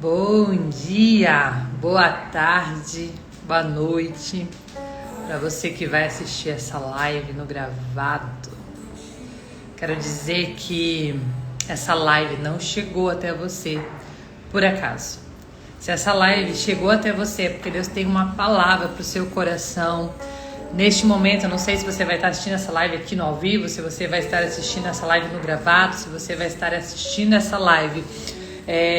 Bom dia, boa tarde, boa noite para você que vai assistir essa live no gravado. Quero dizer que essa live não chegou até você por acaso. Se essa live chegou até você é porque Deus tem uma palavra para o seu coração. Neste momento, eu não sei se você vai estar assistindo essa live aqui no ao vivo, se você vai estar assistindo essa live no gravado, se você vai estar assistindo essa live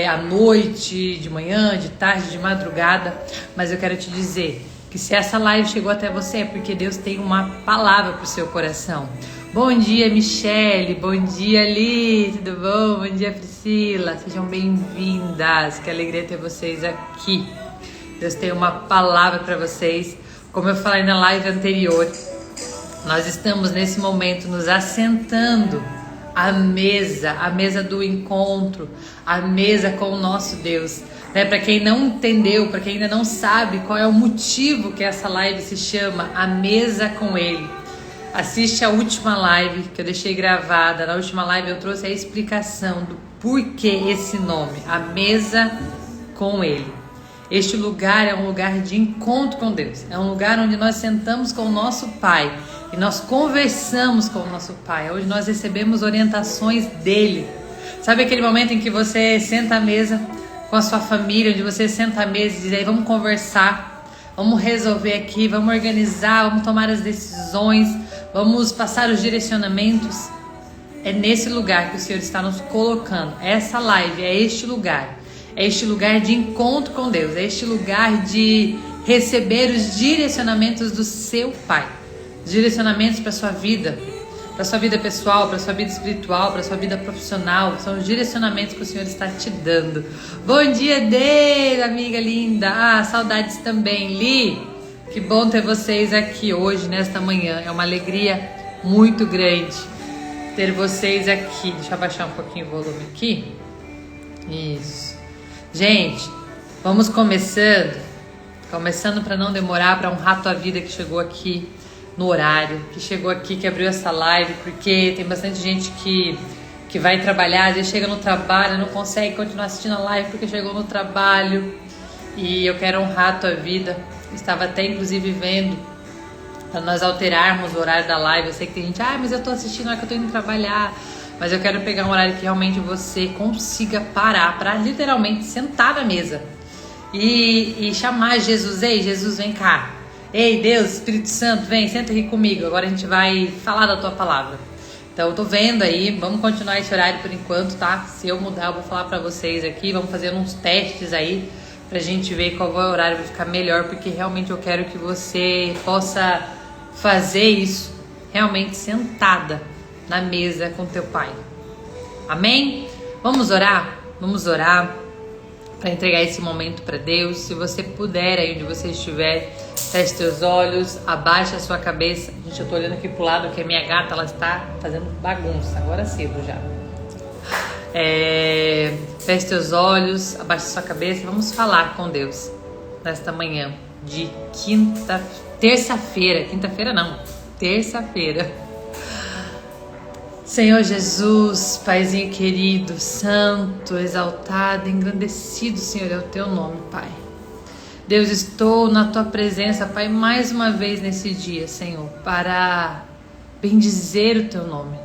à noite, de manhã, de tarde, de madrugada, mas eu quero te dizer que se essa live chegou até você é porque Deus tem uma palavra para o seu coração. Bom dia, Michele, bom dia, Li, tudo bom? Bom dia, Priscila, sejam bem-vindas, que alegria ter vocês aqui. Deus tem uma palavra para vocês. Como eu falei na live anterior, nós estamos nesse momento nos assentando à mesa do encontro, à mesa com o nosso Deus. Para quem não entendeu, para quem ainda não sabe qual é o motivo que essa live se chama A Mesa com Ele, assiste a última live que eu deixei gravada. Na última live eu trouxe a explicação do porquê esse nome, A Mesa com Ele. Este lugar é um lugar de encontro com Deus. É um lugar onde nós sentamos com o nosso Pai e nós conversamos com o nosso Pai, onde nós recebemos orientações dele. Sabe aquele momento em que você senta à mesa com a sua família, onde você senta à mesa e diz aí, vamos conversar, vamos resolver aqui, vamos organizar, vamos tomar as decisões, vamos passar os direcionamentos. É nesse lugar que o Senhor está nos colocando. Essa live é este lugar. É este lugar de encontro com Deus, é este lugar de receber os direcionamentos do seu Pai. Direcionamentos para a sua vida pessoal, para a sua vida espiritual, para a sua vida profissional. São os direcionamentos que o Senhor está te dando. Bom dia, Dê, amiga linda. Saudades também, Li. Que bom ter vocês aqui hoje, nesta manhã. É uma alegria muito grande ter vocês aqui. Deixa eu abaixar um pouquinho o volume aqui. Isso. Gente, vamos começando para não demorar, para honrar a tua vida que chegou aqui no horário, que chegou aqui, que abriu essa live, porque tem bastante gente que vai trabalhar, às vezes chega no trabalho, não consegue continuar assistindo a live porque chegou no trabalho, e eu quero honrar a tua vida. Estava até inclusive vendo para nós alterarmos o horário da live. Eu sei que tem gente, mas eu tô assistindo, não é que eu tô indo trabalhar. Mas eu quero pegar um horário que realmente você consiga parar para literalmente sentar na mesa e chamar Jesus. Ei, Jesus, vem cá. Ei, Deus, Espírito Santo, vem, senta aqui comigo. Agora a gente vai falar da tua palavra. Então eu tô vendo aí, vamos continuar esse horário por enquanto, tá? Se eu mudar, eu vou falar para vocês aqui. Vamos fazer uns testes aí pra gente ver qual horário vai ficar melhor, porque realmente eu quero que você possa fazer isso realmente sentada na mesa com teu Pai. Amém? Vamos orar? Vamos orar para entregar esse momento para Deus. Se você puder, aí onde você estiver, feche teus olhos, abaixe a sua cabeça. Gente, eu tô olhando aqui pro lado que a minha gata, ela está fazendo bagunça, agora cedo já. Feche teus olhos, abaixe a sua cabeça. Vamos falar com Deus nesta manhã de terça-feira. Quinta-feira não, terça-feira. Senhor Jesus, Paizinho querido, santo, exaltado, engrandecido, Senhor, é o teu nome, Pai. Deus, estou na tua presença, Pai, mais uma vez nesse dia, Senhor, para bendizer o teu nome,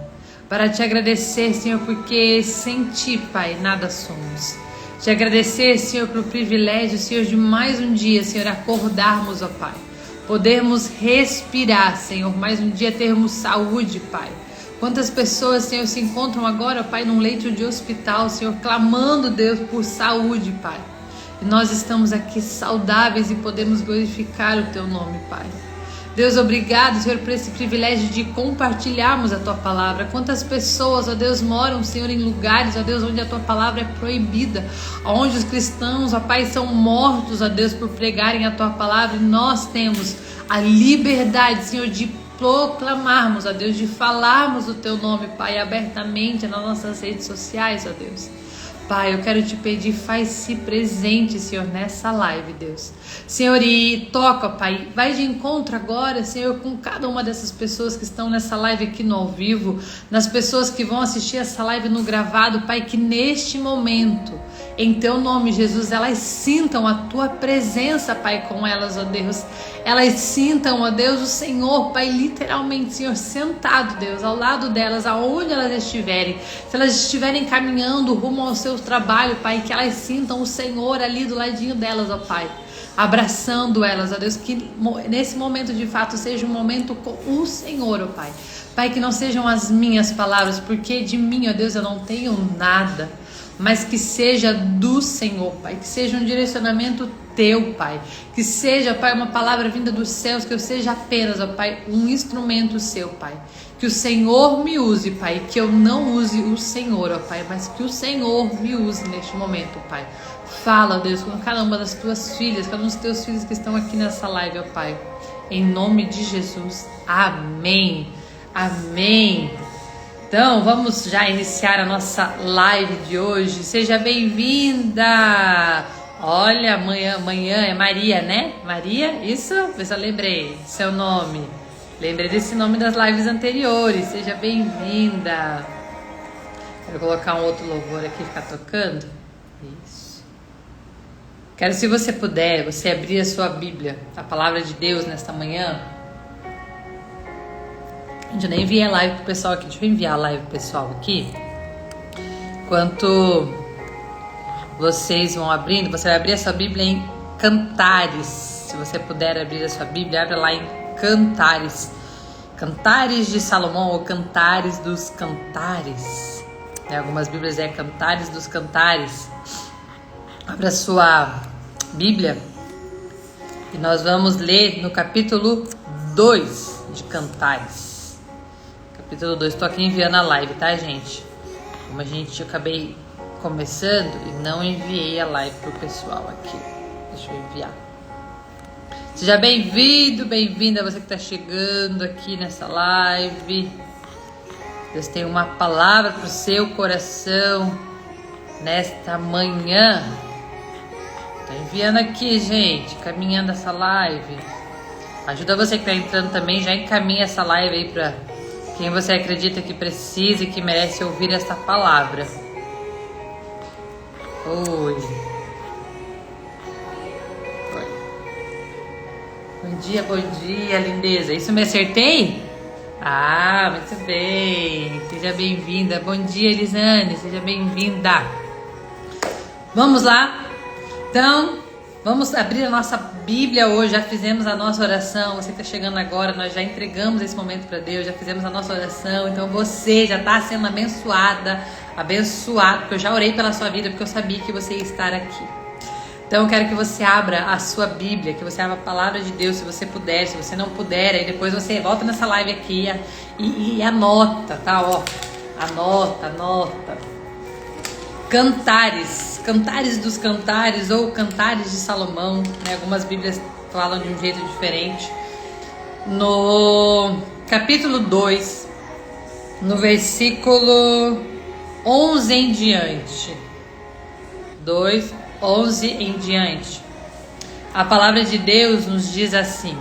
para te agradecer, Senhor, porque sem ti, Pai, nada somos. Te agradecer, Senhor, pelo privilégio, Senhor, de mais um dia, Senhor, acordarmos, ó Pai, podermos respirar, Senhor, mais um dia termos saúde, Pai. Quantas pessoas, Senhor, se encontram agora, Pai, num leito de hospital, Senhor, clamando, Deus, por saúde, Pai. E nós estamos aqui saudáveis e podemos glorificar o teu nome, Pai. Deus, obrigado, Senhor, por esse privilégio de compartilharmos a tua palavra. Quantas pessoas, ó Deus, moram, Senhor, em lugares, ó Deus, onde a tua palavra é proibida, onde os cristãos, ó Pai, são mortos, ó Deus, por pregarem a tua palavra, e nós temos a liberdade, Senhor, de proclamarmos, ó Deus, de falarmos o teu nome, Pai, abertamente nas nossas redes sociais, ó Deus. Pai, eu quero te pedir, faz-se presente, Senhor, nessa live, Deus. Senhor, e toca, Pai, vai de encontro agora, Senhor, com cada uma dessas pessoas que estão nessa live aqui no ao vivo, nas pessoas que vão assistir essa live no gravado, Pai, que neste momento, em Teu nome, Jesus, elas sintam a Tua presença, Pai, com elas, ó Deus. Elas sintam, ó Deus, o Senhor, Pai, literalmente, Senhor, sentado, Deus, ao lado delas, aonde elas estiverem. Se elas estiverem caminhando rumo ao seu trabalho, Pai, que elas sintam o Senhor ali do ladinho delas, ó Pai, abraçando elas, ó Deus, que nesse momento de fato seja um momento com o Senhor, ó Pai. Pai, que não sejam as minhas palavras, porque de mim, ó Deus, eu não tenho nada, mas que seja do Senhor, Pai, que seja um direcionamento Teu, Pai, que seja, Pai, uma palavra vinda dos céus, que eu seja apenas, ó Pai, um instrumento Seu, Pai, que o Senhor me use, Pai, que eu não use o Senhor, ó Pai, mas que o Senhor me use neste momento, Pai. Fala, Deus, com cada uma das Tuas filhas, cada um dos Teus filhos que estão aqui nessa live, ó Pai, em nome de Jesus, amém, amém. Então, vamos já iniciar a nossa live de hoje. Seja bem-vinda! Olha, amanhã é Maria, né? Maria, isso? Eu só lembrei seu nome. Lembrei desse nome das lives anteriores. Seja bem-vinda! Quero colocar um outro louvor aqui, ficar tocando. Isso. Quero, se você puder, você abrir a sua Bíblia, a palavra de Deus nesta manhã. Gente, eu nem enviei a live pro pessoal aqui. Deixa eu enviar a live pro pessoal aqui. Enquanto vocês vão abrindo, você vai abrir a sua Bíblia em Cantares. Se você puder abrir a sua Bíblia, abre lá em Cantares. Cantares de Salomão ou Cantares dos Cantares. Algumas Bíblias é Cantares dos Cantares. Abra a sua Bíblia e nós vamos ler no capítulo 2 de Cantares. Capítulo 2, estou aqui enviando a live, tá, gente? Como eu acabei começando e não enviei a live pro pessoal aqui. Deixa eu enviar. Seja bem-vindo, bem-vinda você que está chegando aqui nessa live. Deus tem uma palavra pro seu coração nesta manhã. Tô enviando aqui, gente, caminhando essa live. Ajuda você que tá entrando também, já encaminha essa live aí para quem você acredita que precisa e que merece ouvir essa palavra. Oi. Bom dia, lindeza. Isso, me acertei? Ah, muito bem. Seja bem-vinda. Bom dia, Elisane. Seja bem-vinda. Vamos lá? Então, vamos abrir a nossa Bíblia hoje. Já fizemos a nossa oração. Você que está chegando agora, nós já entregamos esse momento para Deus. Já fizemos a nossa oração. Então, você já está sendo abençoado, porque eu já orei pela sua vida, porque eu sabia que você ia estar aqui. Então eu quero que você abra a sua Bíblia, que você abra a palavra de Deus, se você puder. Se você não puder, aí depois você volta nessa live aqui e anota, tá? Ó, anota. Cantares dos Cantares ou Cantares de Salomão, né? Algumas Bíblias falam de um jeito diferente. No capítulo 2, no versículo 11 em diante. 2:11 em diante. A palavra de Deus nos diz assim.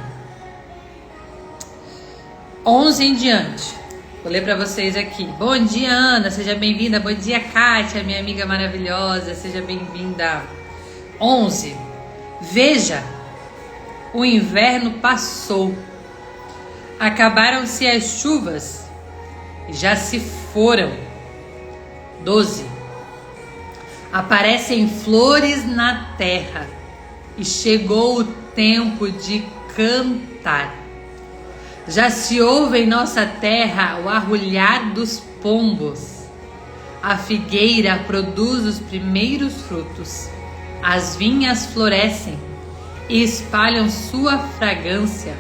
11 em diante. Vou ler para vocês aqui. Bom dia, Ana, seja bem-vinda. Bom dia, Kátia, minha amiga maravilhosa, seja bem-vinda. 11. Veja, o inverno passou. Acabaram-se as chuvas e já se foram. 12. Aparecem flores na terra e chegou o tempo de cantar. Já se ouve em nossa terra o arrulhar dos pombos. A figueira produz os primeiros frutos. As vinhas florescem e espalham sua fragrância.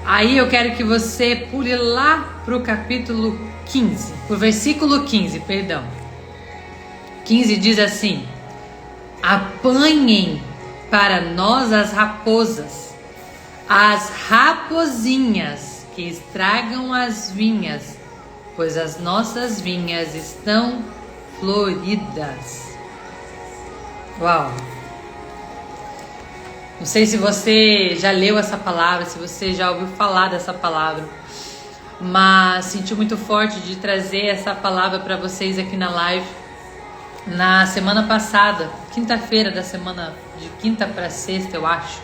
Aí eu quero que você pule lá para o capítulo 15, o versículo 15, perdão. 15 diz assim: apanhem para nós as raposas, as rapozinhas que estragam as vinhas, pois as nossas vinhas estão floridas. Uau! Não sei se você já leu essa palavra, se você já ouviu falar dessa palavra, mas senti muito forte de trazer essa palavra para vocês aqui na live. Na semana passada, quinta-feira da semana, de quinta para sexta, eu acho,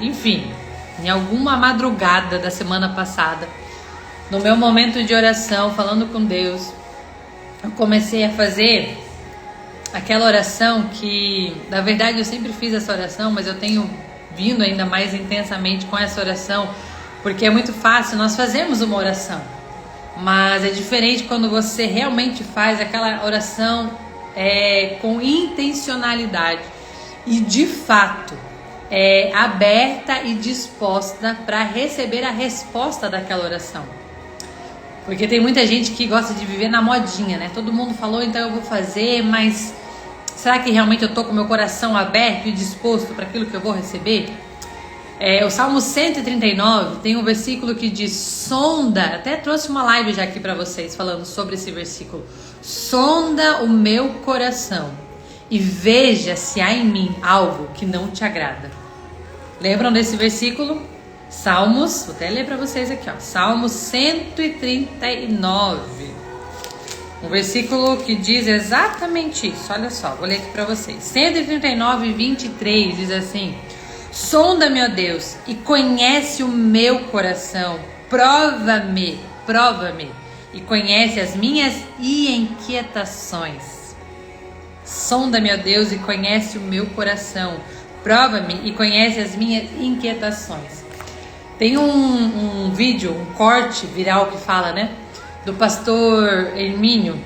enfim, em alguma madrugada da semana passada, no meu momento de oração, falando com Deus, eu comecei a fazer aquela oração que, na verdade, eu sempre fiz essa oração, mas eu tenho vindo ainda mais intensamente com essa oração, porque é muito fácil nós fazermos uma oração, mas é diferente quando você realmente faz aquela oração com intencionalidade e de fato aberta e disposta para receber a resposta daquela oração. Porque tem muita gente que gosta de viver na modinha, né? Todo mundo falou, então eu vou fazer, mas será que realmente eu tô com meu coração aberto e disposto para aquilo que eu vou receber? O Salmo 139 tem um versículo que diz: sonda, até trouxe uma live já aqui para vocês falando sobre esse versículo. Sonda o meu coração e veja se há em mim algo que não te agrada. Lembram desse versículo? Salmos, vou até ler para vocês aqui, ó. Salmos 139. Um versículo que diz exatamente isso. Olha só, vou ler aqui para vocês. 139, 23 diz assim: sonda-me, ó Deus, e conhece o meu coração. Prova-me, e conhece as minhas inquietações. Sonda-me, ó Deus, e conhece o meu coração. Prova-me e conhece as minhas inquietações. Tem um vídeo, um corte viral que fala, né? Do pastor Hermínio,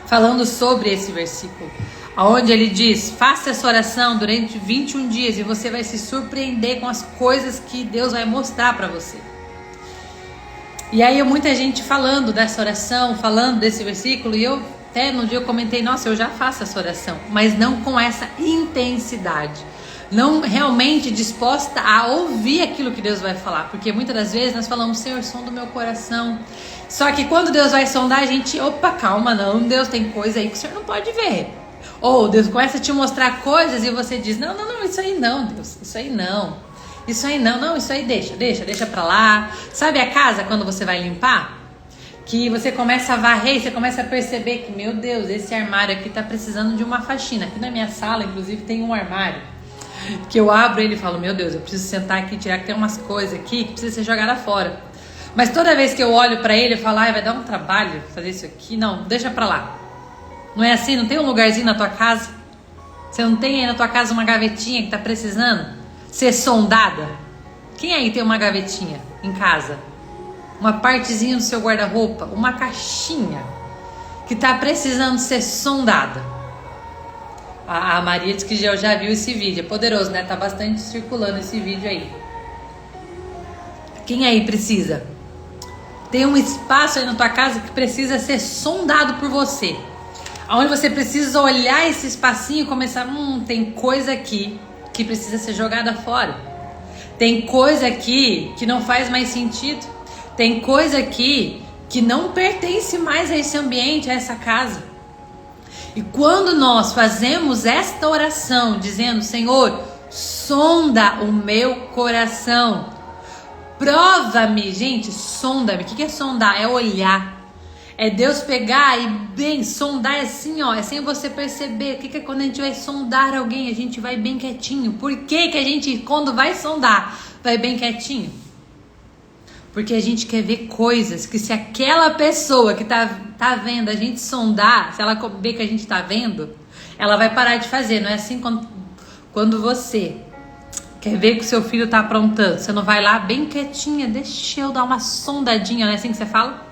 falando sobre esse versículo, onde ele diz: faça essa oração durante 21 dias e você vai se surpreender com as coisas que Deus vai mostrar para você. E aí muita gente falando dessa oração, falando desse versículo, e eu até no dia eu comentei: nossa, eu já faço essa oração, mas não com essa intensidade, não realmente disposta a ouvir aquilo que Deus vai falar, porque muitas das vezes nós falamos: Senhor, sonda o meu coração. Só que quando Deus vai sondar, a gente, opa, calma, não, Deus, tem coisa aí que o Senhor não pode ver. Ou Deus começa a te mostrar coisas e você diz: não, isso aí não, Deus, isso aí não, isso aí deixa pra lá. Sabe a casa quando você vai limpar? Que você começa a varrer e você começa a perceber que, meu Deus, esse armário aqui tá precisando de uma faxina. Aqui na minha sala, inclusive, tem um armário que eu abro ele e falo: meu Deus, eu preciso sentar aqui e tirar, que tem umas coisas aqui que precisa ser jogada fora. Mas toda vez que eu olho pra ele, eu falo: ai, vai dar um trabalho fazer isso aqui. Não, deixa pra lá. Não é assim? Não tem um lugarzinho na tua casa? Você não tem aí na tua casa uma gavetinha que tá precisando ser sondada? Quem aí tem uma gavetinha em casa? Uma partezinha do seu guarda-roupa? Uma caixinha que tá precisando ser sondada? A Maria disse que já viu esse vídeo. É poderoso, né? Tá bastante circulando esse vídeo aí. Quem aí precisa? Tem um espaço aí na tua casa que precisa ser sondado por você. Onde você precisa olhar esse espacinho e começar: tem coisa aqui que precisa ser jogada fora. Tem coisa aqui que não faz mais sentido. Tem coisa aqui que não pertence mais a esse ambiente, a essa casa. E quando nós fazemos esta oração dizendo: Senhor, sonda o meu coração, prova-me, gente, sonda-me. O que é sondar? É olhar. É Deus pegar e bem sondar, é assim, ó, é sem você perceber. O que é quando a gente vai sondar alguém? A gente vai bem quietinho. Por que a gente, quando vai sondar, vai bem quietinho? Porque a gente quer ver coisas que, se aquela pessoa que tá vendo a gente sondar, se ela ver que a gente tá vendo, ela vai parar de fazer. Não é assim quando você quer ver que o seu filho tá aprontando, você não vai lá bem quietinha: deixa eu dar uma sondadinha, não é assim que você fala?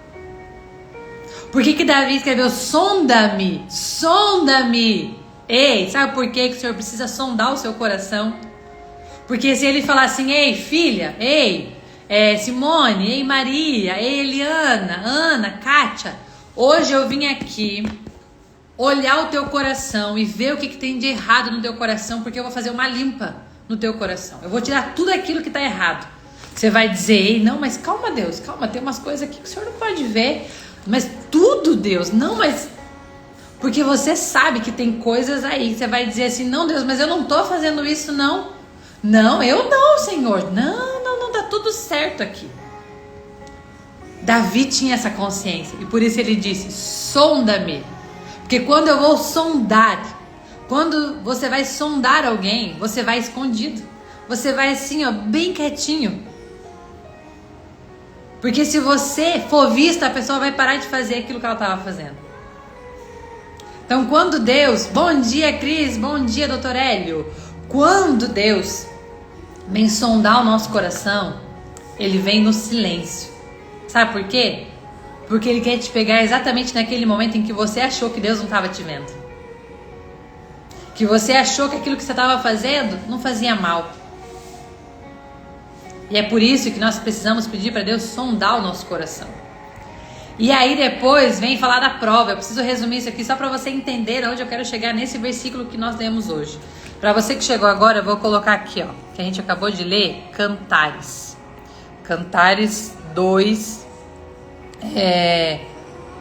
Por que Davi escreveu: sonda-me, sonda-me? Ei, sabe por que o Senhor precisa sondar o seu coração? Porque se ele falar assim: ei, filha, ei, Simone, ei, Maria, ei, Eliana, Ana, Kátia, hoje eu vim aqui olhar o teu coração e ver o que tem de errado no teu coração, porque eu vou fazer uma limpa no teu coração. Eu vou tirar tudo aquilo que está errado. Você vai dizer: ei, não, mas calma, Deus, calma, tem umas coisas aqui que o Senhor não pode ver. Mas tudo, Deus, não, mas... Porque você sabe que tem coisas aí que você vai dizer assim, não, Deus, mas eu não tô fazendo isso, não. Não, eu não, Senhor. Não, tá tudo certo aqui. Davi tinha essa consciência e por isso ele disse, sonda-me. Porque quando eu vou sondar, quando você vai sondar alguém, você vai escondido. Você vai assim, ó, bem quietinho. Porque se você for visto, a pessoa vai parar de fazer aquilo que ela estava fazendo. Então, quando Deus... Bom dia, Cris. Bom dia, doutor Hélio. Quando Deus vem sondar o nosso coração, Ele vem no silêncio. Sabe por quê? Porque Ele quer te pegar exatamente naquele momento em que você achou que Deus não estava te vendo. Que você achou que aquilo que você estava fazendo não fazia mal. E é por isso que nós precisamos pedir para Deus sondar o nosso coração. E aí depois vem falar da prova. Eu preciso resumir isso aqui só para você entender onde eu quero chegar nesse versículo que nós lemos hoje. Para você que chegou agora, eu vou colocar aqui, ó, que a gente acabou de ler, Cantares. Cantares 2,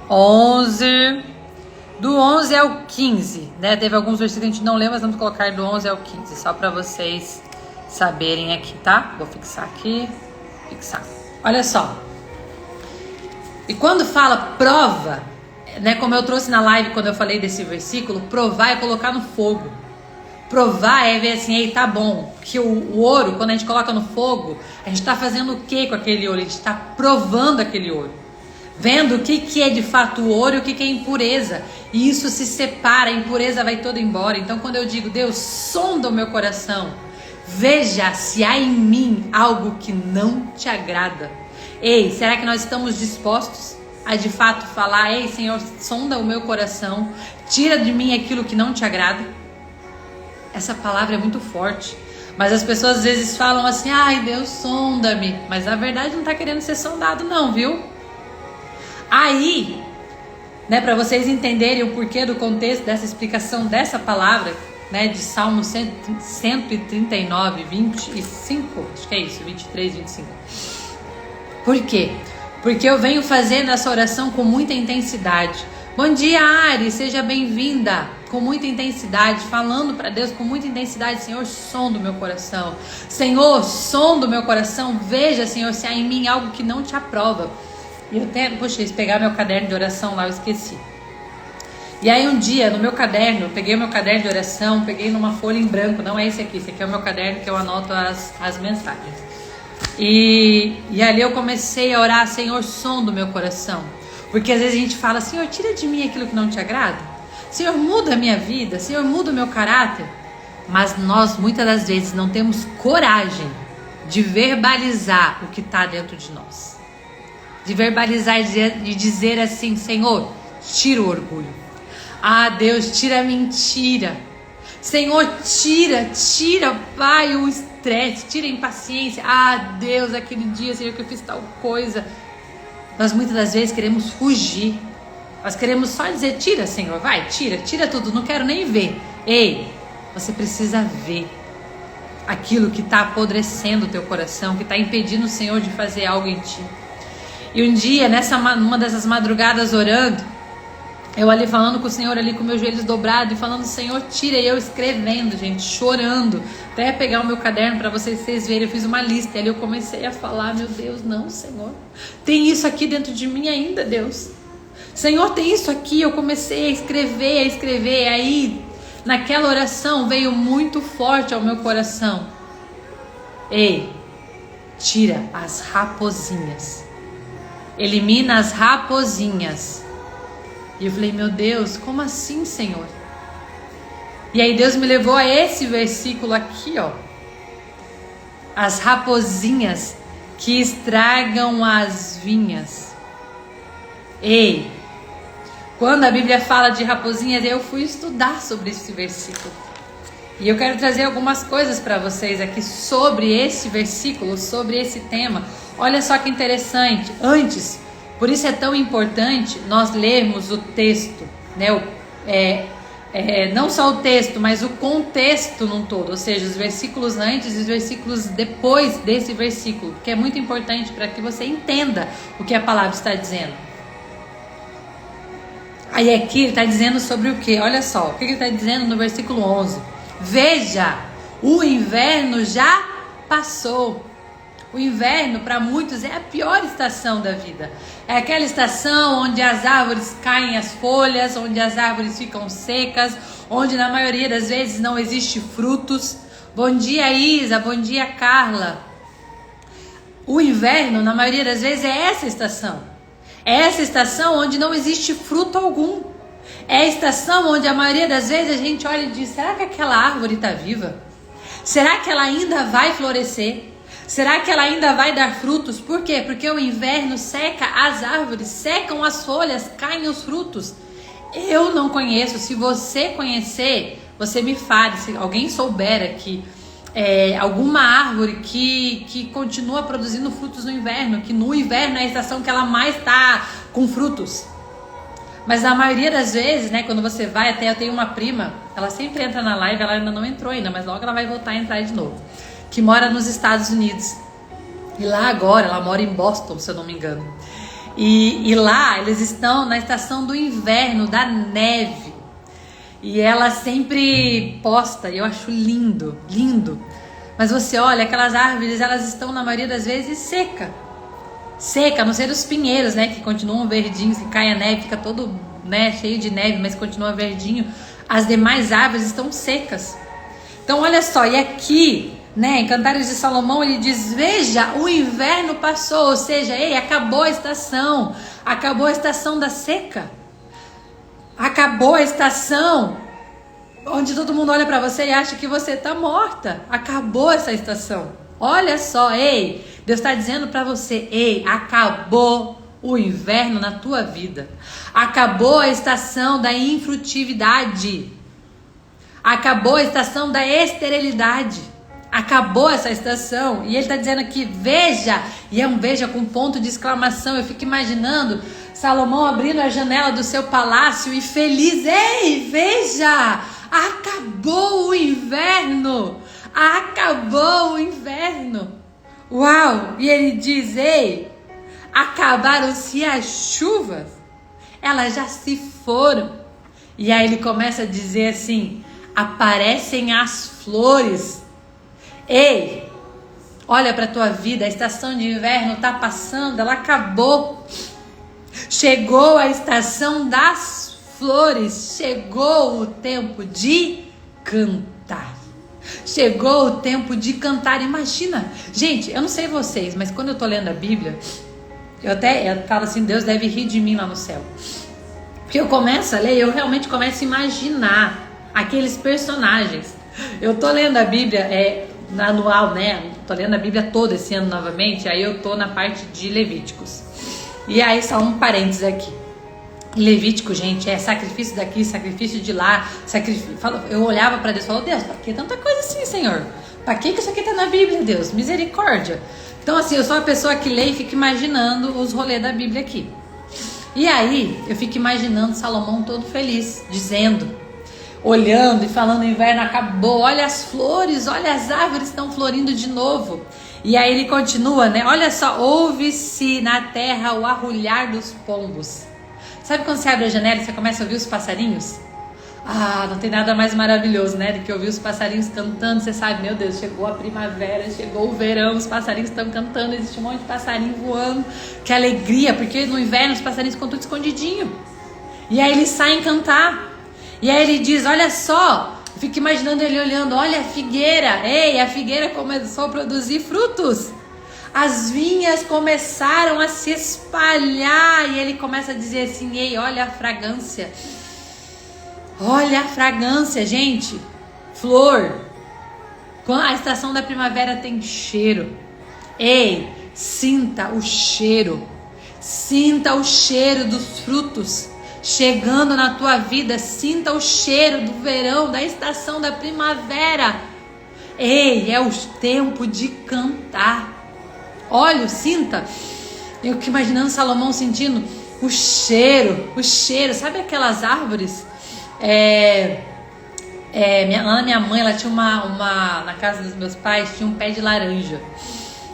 11... Do 11 ao 15, né? Teve alguns versículos que a gente não leu, mas vamos colocar do 11 ao 15, só para vocês saberem aqui, tá? Vou fixar aqui, fixar. Olha só. E quando fala prova, né, como eu trouxe na live quando eu falei desse versículo, provar é colocar no fogo. Provar é ver assim, ei, tá bom. Porque o ouro, quando a gente coloca no fogo, a gente tá fazendo o que com aquele ouro? A gente tá provando aquele ouro. Vendo o que é de fato o ouro e o que é impureza. E isso se separa, a impureza vai toda embora. Então quando eu digo, Deus, sonda o meu coração, veja se há em mim algo que não te agrada. Ei, será que nós estamos dispostos a de fato falar, ei, Senhor, sonda o meu coração, tira de mim aquilo que não te agrada? Essa palavra é muito forte, mas as pessoas às vezes falam assim, ai Deus, sonda-me, mas na verdade não está querendo ser sondado não, viu? Aí, né, para vocês entenderem o porquê do contexto dessa explicação dessa palavra, né, de Salmo 139, 25, acho que é isso, 23, 25. Por quê? Porque eu venho fazendo essa oração com muita intensidade. Bom dia, Ari, seja bem-vinda. Com muita intensidade, falando para Deus com muita intensidade, Senhor, sonda o meu coração. Senhor, sonda o meu coração. Veja, Senhor, se há em mim algo que não te aprova. E eu até, poxa, pegar meu caderno de oração lá, eu esqueci. E aí um dia, no meu caderno, eu peguei o meu caderno de oração, peguei numa folha em branco, não é esse aqui é o meu caderno que eu anoto as mensagens. E ali eu comecei a orar, Senhor, sonda o meu coração. Porque às vezes a gente fala, Senhor, tira de mim aquilo que não te agrada. Senhor, muda a minha vida. Senhor, muda o meu caráter. Mas nós, muitas das vezes, não temos coragem de verbalizar o que está dentro de nós. De verbalizar e dizer assim, Senhor, tira o orgulho. Ah, Deus, tira a mentira. Senhor, tira, Pai, o estresse, tira a impaciência. Ah, Deus, aquele dia, Senhor, que eu fiz tal coisa. Nós muitas das vezes queremos fugir. Nós queremos só dizer, tira, Senhor, vai, tira tudo, não quero nem ver. Ei, você precisa ver aquilo que está apodrecendo o teu coração, que está impedindo o Senhor de fazer algo em ti. E um dia, numa dessas madrugadas orando, eu ali falando com o Senhor, ali com meus joelhos dobrados, e falando, Senhor, tira, e eu escrevendo, gente, chorando, até pegar o meu caderno para vocês verem, eu fiz uma lista, e ali eu comecei a falar, meu Deus, não, Senhor, tem isso aqui dentro de mim ainda, Deus, Senhor, tem isso aqui, eu comecei a escrever, e aí, naquela oração, veio muito forte ao meu coração, ei, tira as raposinhas, elimina as raposinhas. E eu falei, meu Deus, como assim, Senhor? E aí Deus me levou a esse versículo aqui, ó. As raposinhas que estragam as vinhas. Ei, quando a Bíblia fala de raposinhas, eu fui estudar sobre esse versículo. E eu quero trazer algumas coisas para vocês aqui sobre esse versículo, sobre esse tema. Olha só que interessante. Antes, por isso é tão importante nós lermos o texto, né? Não só o texto, mas o contexto num todo, ou seja, os versículos antes e os versículos depois desse versículo, que é muito importante para que você entenda o que a palavra está dizendo. Aí aqui ele está dizendo sobre o quê? Olha só, o que ele está dizendo no versículo 11. Veja, o inverno já passou. O inverno, para muitos, é a pior estação da vida. É aquela estação onde as árvores caem as folhas, onde as árvores ficam secas, onde na maioria das vezes não existe frutos. Bom dia, Isa. Bom dia, Carla. O inverno, na maioria das vezes, é essa estação. É essa estação onde não existe fruto algum. É a estação onde a maioria das vezes a gente olha e diz, será que aquela árvore está viva? Será que ela ainda vai florescer? Será que ela ainda vai dar frutos? Por quê? Porque o inverno seca as árvores, secam as folhas, caem os frutos. Eu não conheço. Se você conhecer, você me fale. Se alguém souber aqui, alguma árvore que continua produzindo frutos no inverno, que no inverno é a estação que ela mais está com frutos. Mas na maioria das vezes, né, quando você vai, até eu tenho uma prima, ela sempre entra na live, ela ainda não entrou ainda, mas logo ela vai voltar a entrar de novo, que mora nos Estados Unidos. E lá agora, ela mora em Boston, se eu não me engano. E lá eles estão na estação do inverno, da neve. E ela sempre posta, e eu acho lindo, lindo. Mas você olha, aquelas árvores, elas estão na maioria das vezes seca, a não ser os pinheiros, né, que continuam verdinhos, que cai a neve, fica todo, né, cheio de neve, mas continua verdinho. As demais árvores estão secas. Então olha só, e aqui, né, em Cantares de Salomão ele diz, veja, o inverno passou, ou seja, acabou a estação da seca, acabou a estação onde todo mundo olha para você e acha que você está morta. Acabou essa estação. Olha só, Deus está dizendo para você, acabou o inverno na tua vida. Acabou a estação da infrutividade. Acabou a estação da esterilidade. Acabou essa estação. E ele está dizendo aqui, veja. E é um veja com ponto de exclamação. Eu fico imaginando Salomão abrindo a janela do seu palácio e feliz. Veja, acabou o inverno. Acabou o inverno. Uau! E ele diz, acabaram-se as chuvas. Elas já se foram. E aí ele começa a dizer assim, aparecem as flores. Olha para a tua vida, a estação de inverno está passando, ela acabou. Chegou a estação das flores, chegou o tempo de cantar. Chegou o tempo de cantar. Imagina, gente, eu não sei vocês, mas quando eu tô lendo a Bíblia, eu falo assim, Deus deve rir de mim lá no céu. Porque eu começo a ler, eu realmente começo a imaginar aqueles personagens. Eu tô lendo a Bíblia, anual, né? Tô lendo a Bíblia toda esse ano novamente, aí eu tô na parte de Levíticos. E aí só um parênteses aqui. Levítico, gente, é sacrifício daqui, sacrifício de lá, eu olhava para Deus e falava, Deus, para que tanta coisa assim, Senhor? Para que isso aqui tá na Bíblia, Deus? Misericórdia. Então assim, eu sou uma pessoa que lê e fica imaginando os rolês da Bíblia aqui. E aí, eu fico imaginando Salomão todo feliz, dizendo, olhando e falando, o inverno acabou, olha as flores, olha as árvores estão florindo de novo. E aí ele continua, né? Olha só, ouve-se na terra o arrulhar dos pombos. Sabe quando você abre a janela e você começa a ouvir os passarinhos? Não tem nada mais maravilhoso, né? Do que ouvir os passarinhos cantando. Você sabe, meu Deus, chegou a primavera, chegou o verão, os passarinhos estão cantando, existe um monte de passarinho voando. Que alegria, porque no inverno os passarinhos ficam tudo escondidinho. E aí eles saem cantar. E aí ele diz, olha só, eu fico imaginando ele olhando, olha a figueira. A figueira começou a produzir frutos. As vinhas começaram a se espalhar. E ele começa a dizer assim, olha a fragrância. Olha a fragrância, gente. Flor. A estação da primavera tem cheiro. Sinta o cheiro. Sinta o cheiro dos frutos chegando na tua vida. Sinta o cheiro do verão, da estação da primavera. É o tempo de cantar. Olha, sinta. Eu fico imaginando Salomão sentindo o cheiro. Sabe aquelas árvores? Lá na minha mãe, ela tinha na casa dos meus pais, tinha um pé de laranja.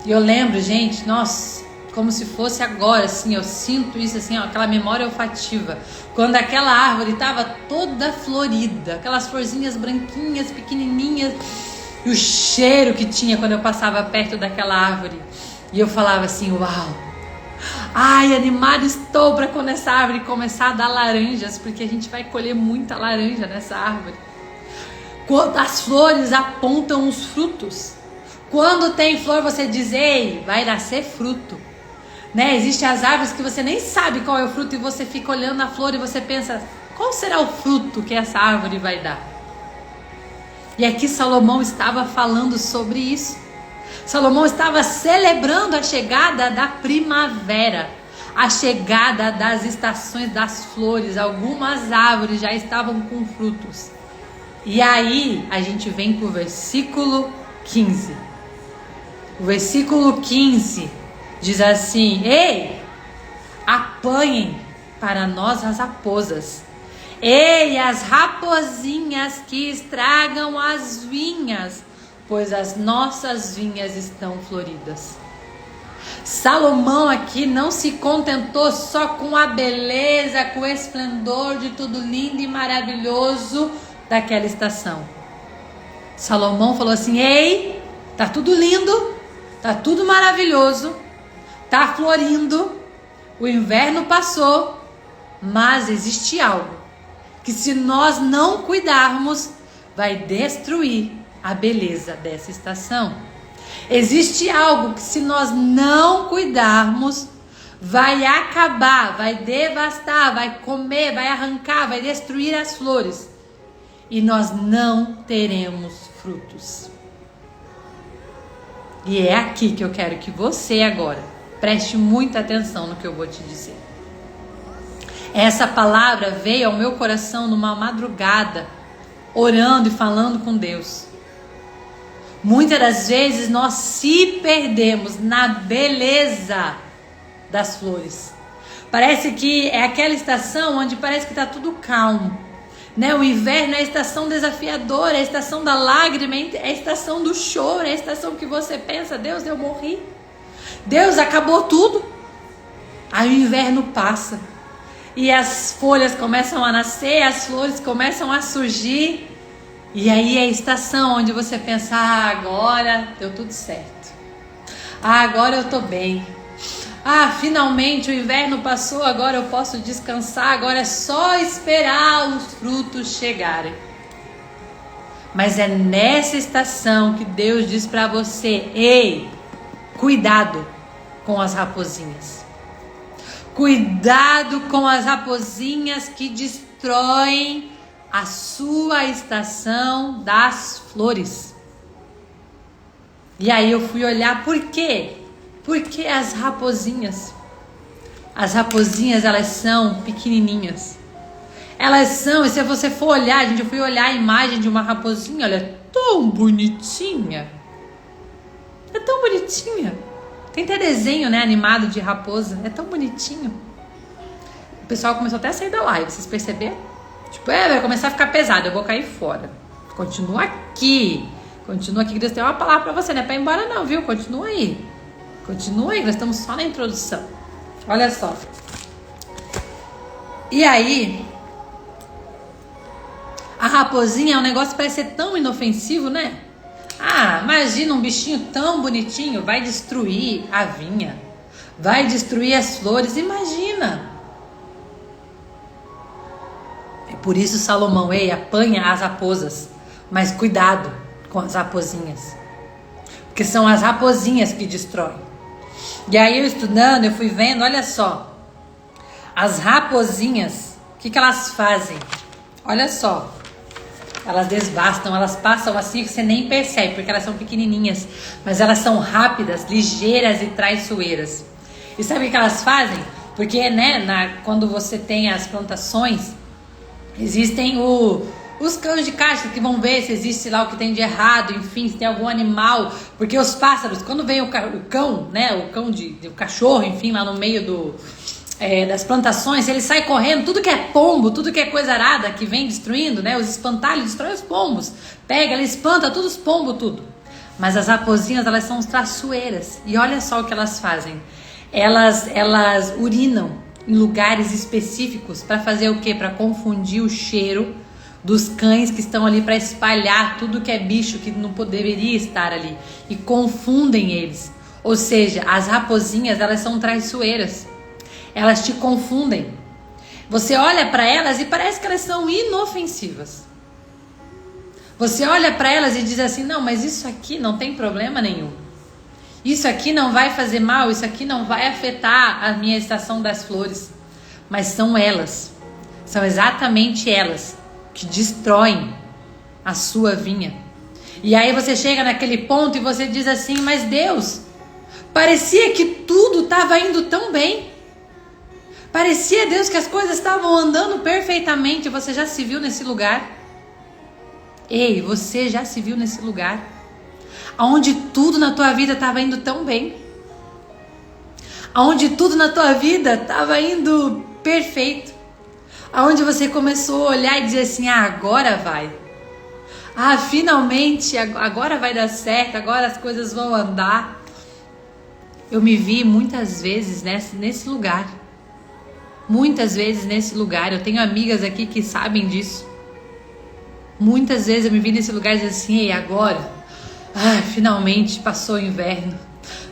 E eu lembro, gente, nossa, como se fosse agora, assim, eu sinto isso, assim, ó, aquela memória olfativa, quando aquela árvore estava toda florida, aquelas florzinhas branquinhas, pequenininhas, e o cheiro que tinha quando eu passava perto daquela árvore, e eu falava assim, uau, ai, animado estou para quando essa árvore começar a dar laranjas, porque a gente vai colher muita laranja nessa árvore. Quando as flores apontam os frutos, quando tem flor você diz, ei, vai nascer fruto. Né? Existem as árvores que você nem sabe qual é o fruto e você fica olhando a flor e você pensa, qual será o fruto que essa árvore vai dar? E aqui Salomão estava falando sobre isso. Salomão estava celebrando a chegada da primavera, a chegada das estações das flores. Algumas árvores já estavam com frutos. E aí a gente vem para o versículo 15. O versículo 15 diz assim, ei, apanhem para nós as raposas. Ei, as raposinhas que estragam as vinhas, pois as nossas vinhas estão floridas. Salomão aqui não se contentou só com a beleza, com o esplendor de tudo lindo e maravilhoso daquela estação. Salomão falou assim, ei, tá tudo lindo, tá tudo maravilhoso, tá florindo, o inverno passou, mas existe algo que se nós não cuidarmos, vai destruir a beleza dessa estação. Existe algo que se nós não cuidarmos, vai acabar, vai devastar, vai comer, vai arrancar, vai destruir as flores. E nós não teremos frutos. E é aqui que eu quero que você agora preste muita atenção no que eu vou te dizer. Essa palavra veio ao meu coração numa madrugada, orando e falando com Deus. Muitas das vezes nós se perdemos na beleza das flores. Parece que é aquela estação onde parece que está tudo calmo. Né? O inverno é a estação desafiadora, é a estação da lágrima, é a estação do choro, é a estação que você pensa, Deus, eu morri. Deus, acabou tudo. Aí o inverno passa. E as folhas começam a nascer, as flores começam a surgir. E aí é a estação onde você pensa, agora deu tudo certo. Agora eu tô bem. Finalmente o inverno passou, agora eu posso descansar, agora é só esperar os frutos chegarem. Mas é nessa estação que Deus diz para você, ei, cuidado com as raposinhas. Cuidado com as raposinhas que destroem a sua estação das flores. E aí eu fui olhar por quê? Porque as raposinhas, elas são pequenininhas. Elas são, e se você for olhar, gente, eu fui olhar a imagem de uma raposinha, olha, é tão bonitinha. É tão bonitinha. Tem até desenho, né, animado de raposa. É tão bonitinho. O pessoal começou até a sair da live, vocês perceberam? Tipo, vai começar a ficar pesado, eu vou cair fora. Continua aqui. Continua aqui, que Deus tem uma palavra pra você, não é pra ir embora não, viu? Continua aí. Continua aí, nós estamos só na introdução. Olha só. E aí, a raposinha é um negócio que parece ser tão inofensivo, né? Imagina um bichinho tão bonitinho, vai destruir a vinha, vai destruir as flores, imagina. É por isso Salomão, apanha as raposas, mas cuidado com as raposinhas, porque são as raposinhas que destroem. E aí eu estudando, eu fui vendo, olha só, as raposinhas, o que elas fazem? Olha só, elas desbastam, elas passam assim que você nem percebe, porque elas são pequenininhas, mas elas são rápidas, ligeiras e traiçoeiras. E sabe o que elas fazem? Porque, né, quando você tem as plantações, existem os cães de caça que vão ver se existe lá o que tem de errado, enfim, se tem algum animal, porque os pássaros, quando vem o cão, né, o cachorro, enfim, lá no meio das plantações, ele sai correndo, tudo que é pombo, tudo que é coisa arada que vem destruindo, né, os espantalhos destroem os pombos, pega, ele espanta todos os pombos, tudo. Mas as raposinhas, elas são traiçoeiras, e olha só o que elas fazem. elas urinam em lugares específicos para fazer o quê? Para confundir o cheiro dos cães que estão ali, para espalhar tudo que é bicho que não deveria estar ali, e confundem eles. Ou seja, as raposinhas, elas são traiçoeiras, elas te confundem. Você olha para elas e parece que elas são inofensivas. Você olha para elas e diz assim: não, mas isso aqui não tem problema nenhum, isso aqui não vai fazer mal, isso aqui não vai afetar a minha estação das flores. Mas são elas, são exatamente elas que destroem a sua vinha. E aí você chega naquele ponto e você diz assim: mas Deus, parecia que tudo estava indo tão bem, parecia, Deus, que as coisas estavam andando perfeitamente. Você já se viu nesse lugar? Ei, você já se viu nesse lugar onde tudo na tua vida estava indo tão bem, onde tudo na tua vida estava indo perfeito, aonde você começou a olhar e dizer assim: ah, agora vai, ah, finalmente, agora vai dar certo, agora as coisas vão andar. Eu me vi muitas vezes nesse lugar, muitas vezes nesse lugar. Eu tenho amigas aqui que sabem disso. Muitas vezes eu me vi nesse lugar e dizendo assim: ei, agora, finalmente passou o inverno.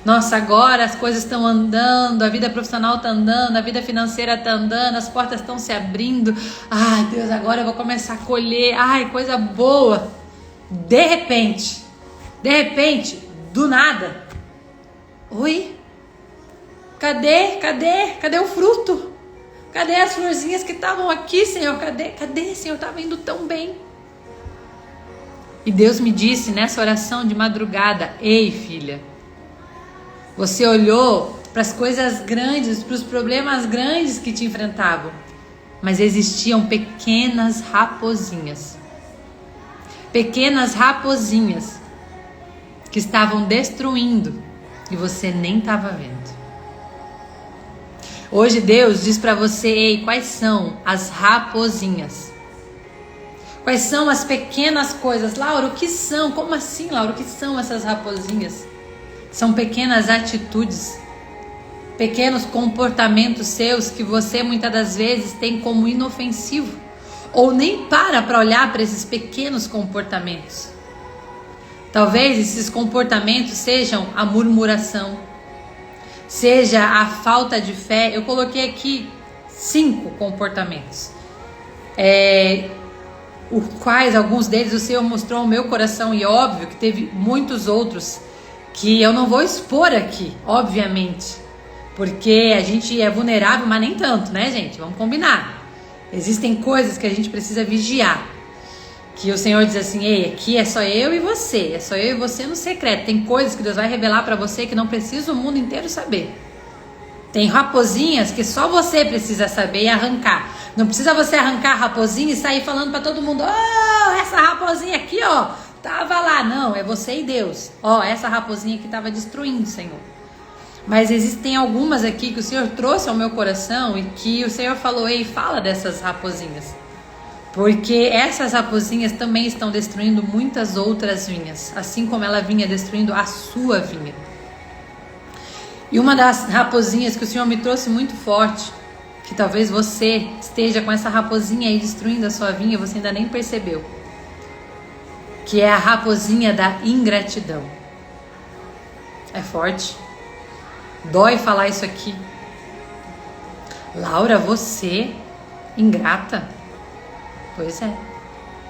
Nossa, agora as coisas estão andando, a vida profissional está andando, a vida financeira está andando, as portas estão se abrindo. Ai, Deus, agora eu vou começar a colher. Ai, coisa boa. De repente, do nada. Oi? Cadê o fruto? Cadê as florzinhas que estavam aqui, Senhor? Cadê, Senhor? Estava indo tão bem. E Deus me disse nessa oração de madrugada: ei, filha, você olhou para as coisas grandes, para os problemas grandes que te enfrentavam, mas existiam pequenas raposinhas que estavam destruindo e você nem estava vendo. Hoje Deus diz para você: ei, quais são as raposinhas? Quais são as pequenas coisas? Laura, o que são? Como assim, Laura? O que são essas raposinhas? São pequenas atitudes, pequenos comportamentos seus que você muitas das vezes tem como inofensivo, ou nem para olhar para esses pequenos comportamentos. Talvez esses comportamentos sejam a murmuração, seja a falta de fé. Eu coloquei aqui 5 comportamentos, os quais alguns deles o Senhor mostrou ao meu coração, e óbvio que teve muitos outros que eu não vou expor aqui, obviamente, porque a gente é vulnerável, mas nem tanto, né, gente? Vamos combinar. Existem coisas que a gente precisa vigiar, que o Senhor diz assim: ei, aqui é só eu e você, é só eu e você no secreto. Tem coisas que Deus vai revelar para você que não precisa o mundo inteiro saber. Tem raposinhas que só você precisa saber e arrancar. Não precisa você arrancar a raposinha e sair falando para todo mundo: oh, essa raposinha aqui, ó, tava lá. Não, é você e Deus. Ó, essa raposinha que estava destruindo, Senhor. Mas existem algumas aqui que o Senhor trouxe ao meu coração e que o Senhor falou: ei, fala dessas raposinhas. Porque essas raposinhas também estão destruindo muitas outras vinhas, assim como ela vinha destruindo a sua vinha. E uma das raposinhas que o Senhor me trouxe muito forte, que talvez você esteja com essa raposinha aí destruindo a sua vinha, você ainda nem percebeu, que é a raposinha da ingratidão. É forte. Dói falar isso aqui. Laura, você ingrata? Pois é.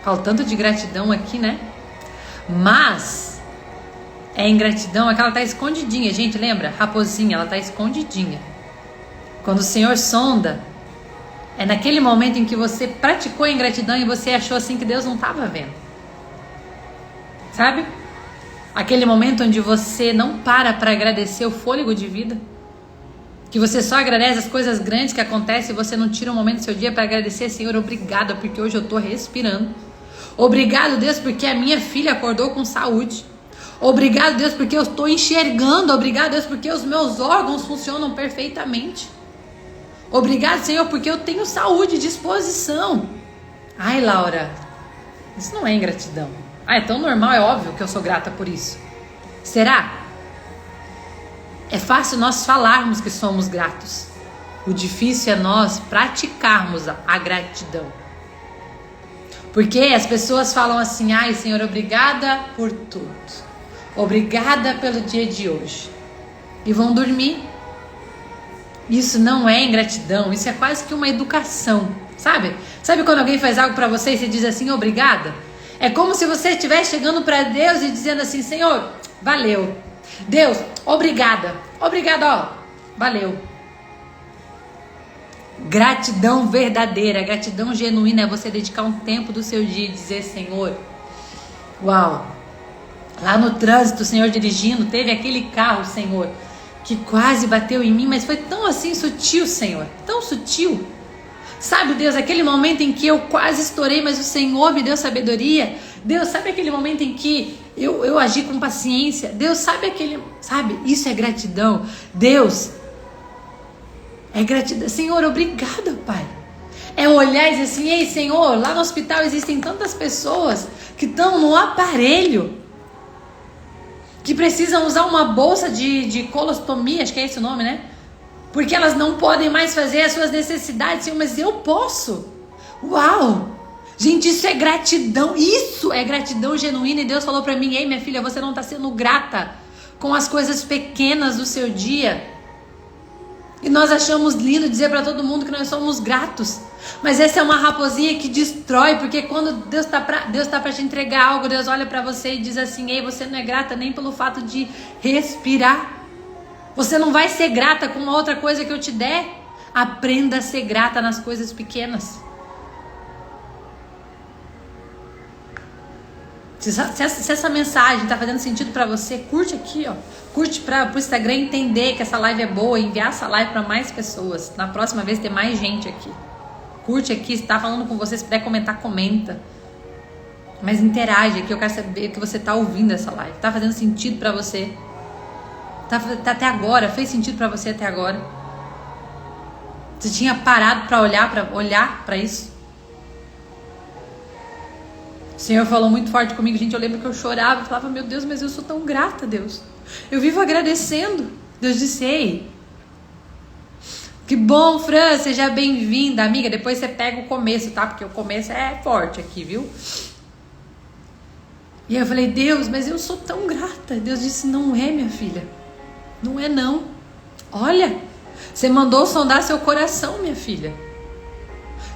Fala tanto de gratidão aqui, né? Mas é ingratidão, é que ela tá escondidinha. Gente, lembra? Raposinha, ela tá escondidinha. Quando o Senhor sonda, é naquele momento em que você praticou a ingratidão e você achou assim que Deus não estava vendo. Sabe? Aquele momento onde você não para agradecer o fôlego de vida, que você só agradece as coisas grandes que acontecem e você não tira um momento do seu dia para agradecer: Senhor, obrigada porque hoje eu estou respirando. Obrigado, Deus, porque a minha filha acordou com saúde. Obrigado, Deus, porque eu estou enxergando. Obrigado, Deus, porque os meus órgãos funcionam perfeitamente. Obrigado, Senhor, porque eu tenho saúde e disposição. Ai, Laura, isso não é ingratidão. Ah, é tão normal, é óbvio que eu sou grata por isso. Será? É fácil nós falarmos que somos gratos. O difícil é nós praticarmos a gratidão. Porque as pessoas falam assim: ai, Senhor, obrigada por tudo. Obrigada pelo dia de hoje. E vão dormir. Isso não é ingratidão, isso é quase que uma educação, sabe? Sabe quando alguém faz algo pra você e você diz assim, obrigada? É como se você estivesse chegando pra Deus e dizendo assim, Senhor, valeu. Deus, obrigada. Obrigada, ó, valeu. Gratidão verdadeira, gratidão genuína é você dedicar um tempo do seu dia e dizer, Senhor, uau, lá no trânsito, o Senhor dirigindo, teve aquele carro, Senhor, que quase bateu em mim, mas foi tão assim sutil, Senhor, tão sutil. Sabe, Deus, aquele momento em que eu quase estourei, mas o Senhor me deu sabedoria. Deus, sabe aquele momento em que eu agi com paciência? Deus, sabe, isso é gratidão. Deus, é gratidão. Senhor, obrigada, Pai. É olhar e dizer assim, ei, Senhor, lá no hospital existem tantas pessoas que estão no aparelho, que precisam usar uma bolsa de colostomia, acho que é esse o nome, né? Porque elas não podem mais fazer as suas necessidades, Senhor, mas eu posso. Uau! Gente, isso é gratidão genuína. E Deus falou pra mim, ei, minha filha, você não tá sendo grata com as coisas pequenas do seu dia. E nós achamos lindo dizer pra todo mundo que nós somos gratos. Mas essa é uma raposinha que destrói, porque quando Deus tá pra te entregar algo, Deus olha pra você e diz assim, ei, você não é grata nem pelo fato de respirar. Você não vai ser grata com uma outra coisa que eu te der. Aprenda a ser grata nas coisas pequenas. Se essa mensagem tá fazendo sentido pra você, curte aqui, ó. Curte pro Instagram entender que essa live é boa, enviar essa live pra mais pessoas. Na próxima vez ter mais gente aqui. Curte aqui, se tá falando com você, se puder comentar, comenta. Mas interage aqui, eu quero saber que você tá ouvindo essa live. Tá fazendo sentido pra você? Tá até agora? Fez sentido pra você até agora? Você tinha parado pra olhar pra isso? O Senhor falou muito forte comigo, gente. Eu lembro que eu chorava, eu falava, meu Deus, mas eu sou tão grata, Deus. Eu vivo agradecendo. Deus disse, ei, que bom, Fran, seja bem-vinda, amiga. Depois você pega o começo, tá? Porque o começo é forte aqui, viu? E aí eu falei, Deus, mas eu sou tão grata. Deus disse, não é, minha filha. Não é não. Olha, você mandou sondar seu coração, minha filha.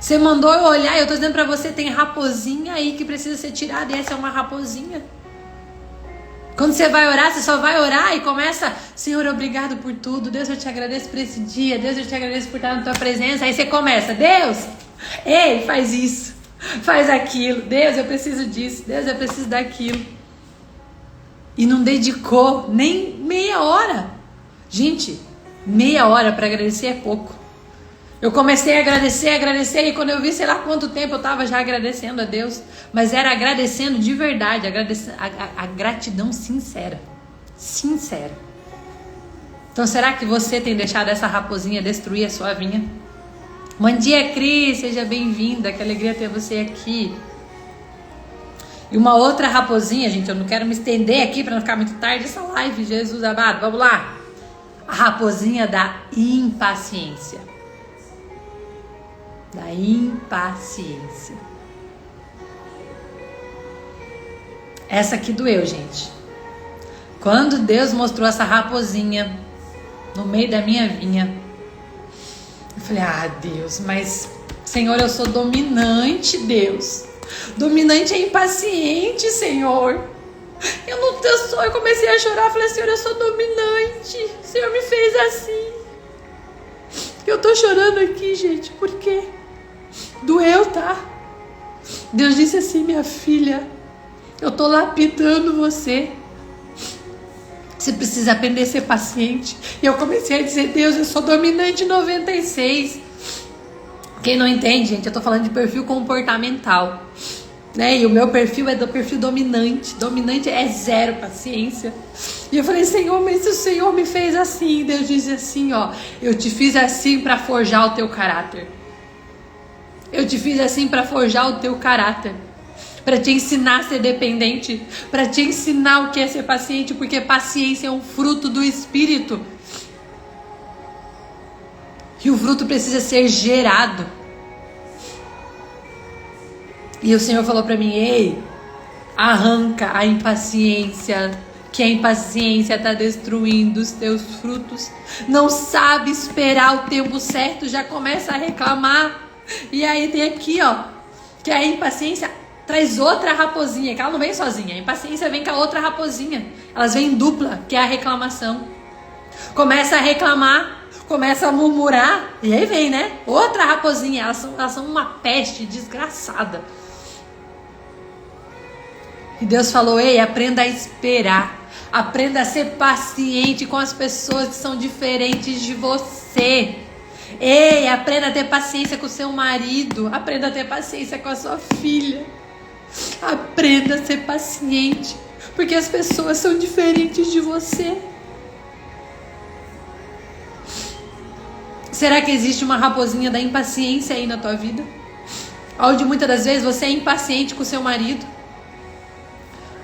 Você mandou eu olhar, eu tô dizendo pra você, tem raposinha aí que precisa ser tirada, e essa é uma raposinha. Quando você vai orar, você só vai orar e começa, Senhor, obrigado por tudo, Deus, eu te agradeço por esse dia, Deus, eu te agradeço por estar na tua presença. Aí você começa, Deus, ei, faz isso, faz aquilo, Deus, eu preciso disso, Deus, eu preciso daquilo. E não dedicou nem meia hora. Gente, meia hora para agradecer é pouco. Eu comecei a agradecer, e quando eu vi, sei lá quanto tempo eu estava já agradecendo a Deus, mas era agradecendo de verdade, a gratidão sincera. Então será que você tem deixado essa raposinha destruir a sua vinha? Bom dia, Cris, seja bem-vinda, que alegria ter você aqui. E uma outra raposinha, gente, eu não quero me estender aqui para não ficar muito tarde essa live, Jesus amado, vamos lá. A raposinha da impaciência. Da impaciência. Essa aqui doeu, gente. Quando Deus mostrou essa raposinha no meio da minha vinha, eu falei, ah, Deus, mas Senhor, eu sou dominante, Deus. Dominante é impaciente, Senhor. Eu comecei a chorar, falei, Senhor, eu sou dominante. O Senhor me fez assim. Eu tô chorando aqui, gente, por quê? Doeu, tá? Deus disse assim, minha filha, eu tô lapidando você. Você precisa aprender a ser paciente. E eu comecei a dizer, Deus, eu sou dominante 96. Quem não entende, gente, eu tô falando de perfil comportamental, né? E o meu perfil é do perfil dominante. Dominante é zero paciência. E eu falei, Senhor, mas se o Senhor me fez assim, Deus diz assim, ó, eu te fiz assim para forjar o teu caráter. Eu te fiz assim para forjar o teu caráter, para te ensinar a ser dependente, para te ensinar o que é ser paciente, porque paciência é um fruto do Espírito. E o fruto precisa ser gerado. E o Senhor falou para mim: ei, arranca a impaciência, que a impaciência está destruindo os teus frutos. Não sabe esperar o tempo certo, já começa a reclamar. E aí tem aqui, ó, que a impaciência traz outra raposinha, que ela não vem sozinha. A impaciência vem com a outra raposinha. Elas vêm em dupla, que é a reclamação. Começa a reclamar, começa a murmurar, e aí vem, né? Outra raposinha. Elas são uma peste desgraçada. E Deus falou: ei, aprenda a esperar. Aprenda a ser paciente com as pessoas que são diferentes de você. Ei, aprenda a ter paciência com o seu marido. Aprenda a ter paciência com a sua filha. Aprenda a ser paciente, porque as pessoas são diferentes de você. Será que existe uma raposinha da impaciência aí na tua vida? Onde muitas das vezes você é impaciente com o seu marido,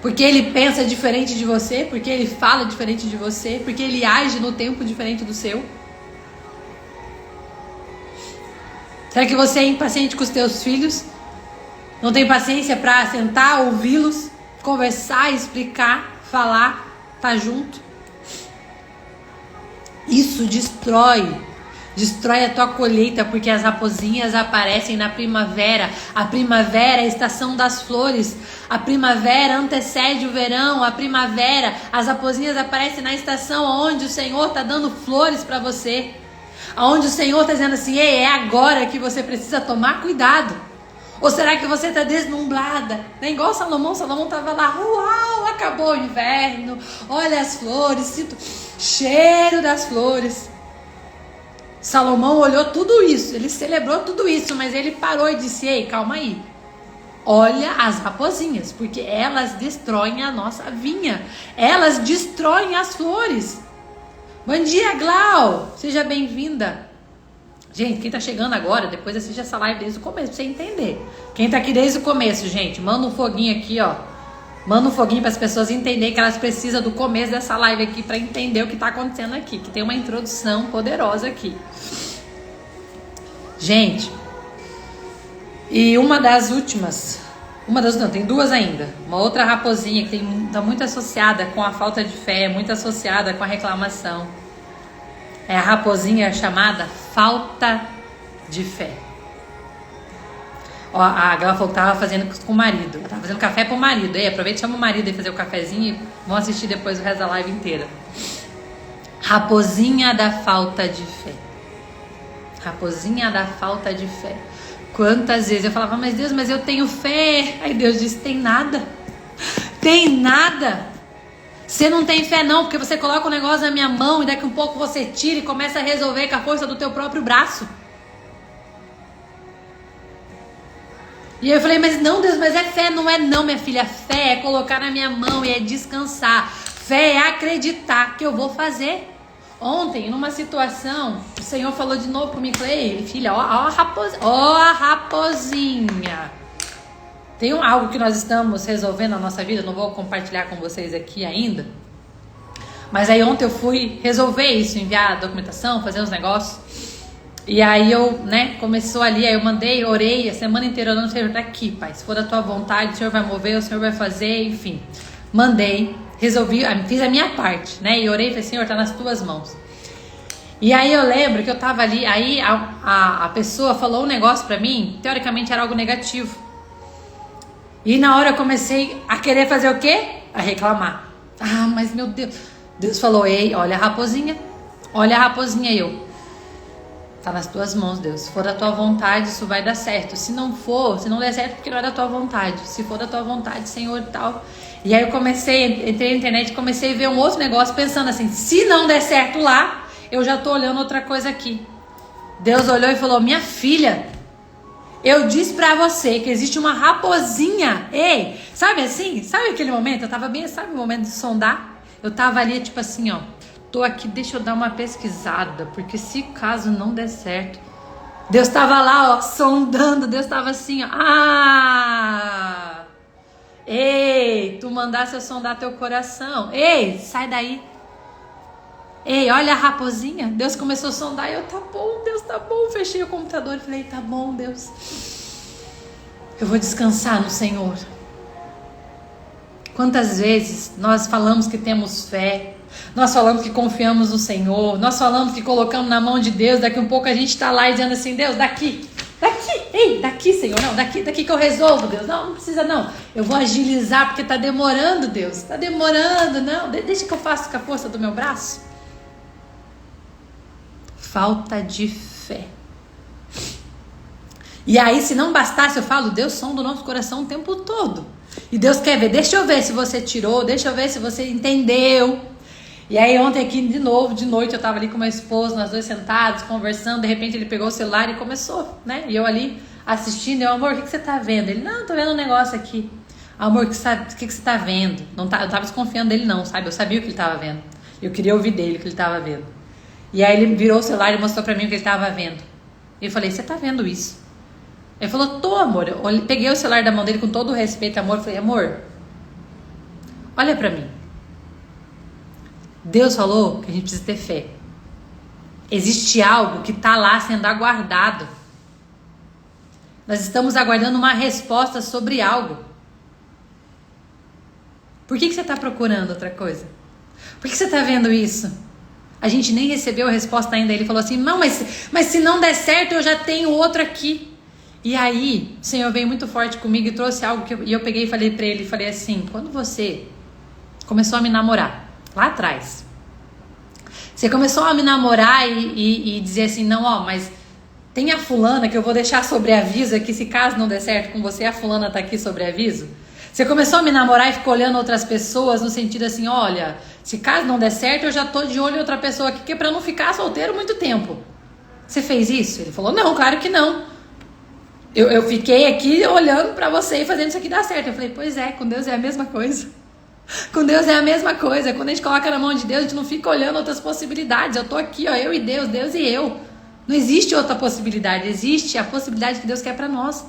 porque ele pensa diferente de você, porque ele fala diferente de você, porque ele age no tempo diferente do seu. Será que você é impaciente com os teus filhos? Não tem paciência para sentar, ouvi-los, conversar, explicar, falar, estar junto? Isso destrói a tua colheita, porque as raposinhas aparecem na primavera. A primavera é a estação das flores. A primavera antecede o verão. A primavera, as raposinhas aparecem na estação onde o Senhor está dando flores para você. Onde o Senhor está dizendo assim: ei, é agora que você precisa tomar cuidado. Ou será que você está deslumbrada? Não é igual Salomão estava lá: uau, acabou o inverno, olha as flores, sinto cheiro das flores. Salomão olhou tudo isso, ele celebrou tudo isso, mas ele parou e disse: ei, calma aí. Olha as raposinhas, porque elas destroem a nossa vinha. Elas destroem as flores. Bom dia, Glau! Seja bem-vinda. Gente, quem tá chegando agora, depois assiste essa live desde o começo, pra você entender. Quem tá aqui desde o começo, gente, manda um foguinho aqui, ó. Manda um foguinho para as pessoas entenderem que elas precisam do começo dessa live aqui para entender o que está acontecendo aqui, que tem uma introdução poderosa aqui. Gente, e tem duas ainda. Uma outra raposinha que está muito associada com a falta de fé, muito associada com a reclamação. É a raposinha chamada falta de fé. Ó, a Gala falou que tava fazendo com o marido. Ela tava fazendo café pro marido. Aí aproveita e chama o marido e fazer o cafezinho e vão assistir depois o resto da live inteira. Raposinha da falta de fé. Raposinha da falta de fé. Quantas vezes eu falava: mas Deus, mas eu tenho fé. Aí Deus disse: tem nada. Tem nada. Você não tem fé não, porque você coloca um negócio na minha mão e daqui a um pouco você tira e começa a resolver com a força do teu próprio braço. E eu falei: mas não, Deus, mas é fé. Não é não, minha filha. Fé é colocar na minha mão e é descansar. Fé é acreditar que eu vou fazer. Ontem, numa situação, o Senhor falou de novo comigo. Falei: filha, ó a raposinha. Tem algo que nós estamos resolvendo na nossa vida. Não vou compartilhar com vocês aqui ainda. Mas aí ontem eu fui resolver isso, enviar a documentação, fazer uns negócios. E aí começou ali, aí eu mandei, orei a semana inteira orando: Senhor, tá aqui, Pai, se for da tua vontade, o Senhor vai mover, o Senhor vai fazer, enfim. Mandei, resolvi, fiz a minha parte, né, e orei e falei: Senhor, tá nas tuas mãos. E aí eu lembro que eu tava ali, aí a pessoa falou um negócio pra mim, teoricamente era algo negativo. E na hora eu comecei a querer fazer o quê? A reclamar. Ah, mas meu Deus. Deus falou: ei, olha a raposinha e eu: tá nas tuas mãos, Deus. Se for da tua vontade, isso vai dar certo. Se não for, se não der certo, porque não é da tua vontade. Se for da tua vontade, Senhor, e tal. E aí eu entrei na internet e comecei a ver um outro negócio, pensando assim: se não der certo lá, eu já tô olhando outra coisa aqui. Deus olhou e falou: minha filha, eu disse pra você que existe uma raposinha. Ei, sabe assim? Sabe aquele momento? Eu tava bem, sabe o momento de sondar? Eu tava ali, tipo assim, ó. Tô aqui, deixa eu dar uma pesquisada, porque se caso não der certo. Deus tava lá, ó, sondando. Deus tava assim, ó. Ah! Ei, tu mandasse eu sondar teu coração. Ei, sai daí. Ei, olha a raposinha. Deus começou a sondar e eu, tá bom, Deus, tá bom. Fechei o computador e falei, tá bom, Deus. Eu vou descansar no Senhor. Quantas vezes nós falamos que temos fé, nós falamos que confiamos no Senhor, nós falamos que colocamos na mão de Deus, daqui a um pouco a gente está lá e dizendo assim, Deus, daqui, ei, daqui, Senhor, não, daqui que eu resolvo, Deus, não precisa não, eu vou agilizar porque está demorando, Deus, está demorando, não, deixa que eu faça com a força do meu braço. Falta de fé. E aí, se não bastasse, eu falo, Deus sonda o nosso coração o tempo todo. E Deus quer ver, deixa eu ver se você tirou, deixa eu ver se você entendeu. E aí ontem aqui de novo, de noite, eu tava ali com meu esposo, nós dois sentados, conversando, de repente ele pegou o celular e começou, né? E eu ali assistindo, eu, amor, o que você tá vendo? Ele, não, tô vendo um negócio aqui. Amor, o que você tá vendo? Não tá, eu tava desconfiando dele não, sabe? Eu sabia o que ele tava vendo. Eu queria ouvir dele o que ele tava vendo. E aí ele virou o celular e mostrou pra mim o que ele tava vendo. E eu falei, você tá vendo isso? Ele falou, tô, amor. Eu peguei o celular da mão dele com todo o respeito, amor. Eu falei, amor, olha pra mim. Deus falou que a gente precisa ter fé. Existe algo que tá lá sendo aguardado. Nós estamos aguardando uma resposta sobre algo. Por que você tá procurando outra coisa? Por que você tá vendo isso? A gente nem recebeu a resposta ainda. Ele falou assim, não, mas se não der certo, eu já tenho outro aqui. E aí, o Senhor veio muito forte comigo e trouxe algo e eu peguei e falei pra ele, falei assim, quando você começou a me namorar, lá atrás, você começou a me namorar e dizer assim, não, ó, mas tem a fulana que eu vou deixar sobre aviso aqui, se caso não der certo com você, a fulana tá aqui sobre aviso. Você começou a me namorar e ficou olhando outras pessoas no sentido assim, olha, se caso não der certo, eu já tô de olho em outra pessoa aqui, que é pra não ficar solteiro muito tempo. Você fez isso? Ele falou, não, claro que não. Eu fiquei aqui olhando pra você e fazendo isso aqui dar certo. Eu falei, pois é, com Deus é a mesma coisa. Com Deus é a mesma coisa. Quando a gente coloca na mão de Deus, a gente não fica olhando outras possibilidades. Eu tô aqui, ó, eu e Deus, Deus e eu. Não existe outra possibilidade. Existe a possibilidade que Deus quer pra nós.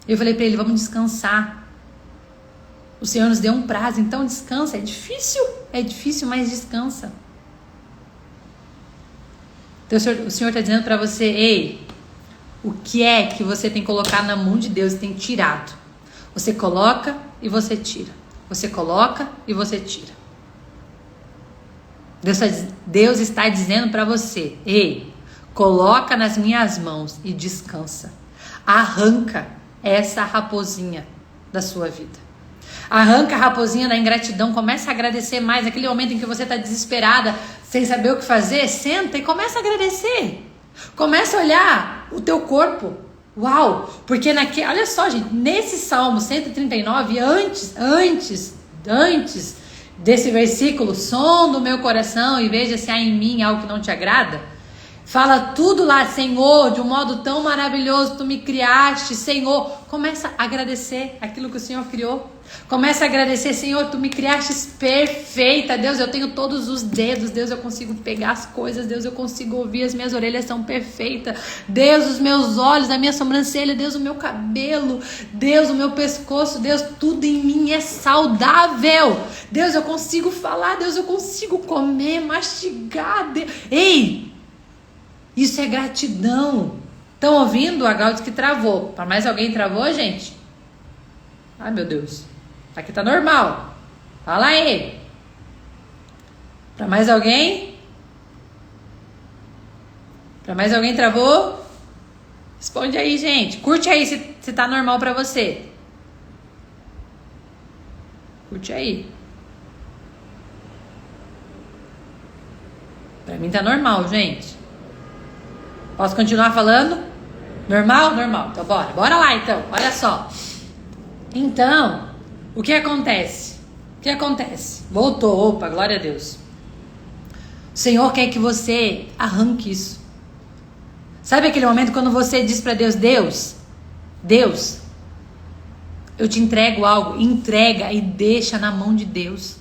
Eu falei pra ele, vamos descansar. O Senhor nos deu um prazo, então descansa. É difícil, mas descansa. Então o Senhor tá dizendo pra você, ei, o que é que você tem que colocar na mão de Deus e tem tirado? Você coloca e você tira. Você coloca e você tira. Deus está dizendo para você, ei, coloca nas minhas mãos e descansa. Arranca essa raposinha da sua vida. Arranca a raposinha da ingratidão, começa a agradecer mais. Aquele momento em que você está desesperada, sem saber o que fazer, senta e começa a agradecer. Começa a olhar o teu corpo. Uau! Porque olha só, gente, nesse Salmo 139, antes desse versículo, sonda o meu coração e veja se há em mim algo que não te agrada. Fala tudo lá, Senhor, de um modo tão maravilhoso, tu me criaste, Senhor. Começa a agradecer aquilo que o Senhor criou. Começa a agradecer, Senhor, tu me criaste perfeita. Deus, eu tenho todos os dedos. Deus, eu consigo pegar as coisas. Deus, eu consigo ouvir. As minhas orelhas são perfeitas. Deus, os meus olhos, a minha sobrancelha. Deus, o meu cabelo. Deus, o meu pescoço. Deus, tudo em mim é saudável. Deus, eu consigo falar. Deus, eu consigo comer, mastigar. Ei, isso é gratidão. Estão ouvindo? A Gaudi que travou. Para mais alguém travou, gente? Ai, meu Deus. Aqui tá normal. Fala aí. Para mais alguém? Para mais alguém travou? Responde aí, gente. Curte aí se tá normal para você. Curte aí. Para mim tá normal, gente. Posso continuar falando? Normal? Normal. Então bora lá então. Olha só. Então, o que acontece? Voltou. Opa, glória a Deus. O Senhor quer que você arranque isso. Sabe aquele momento quando você diz para Deus, Deus, eu te entrego algo. Entrega e deixa na mão de Deus.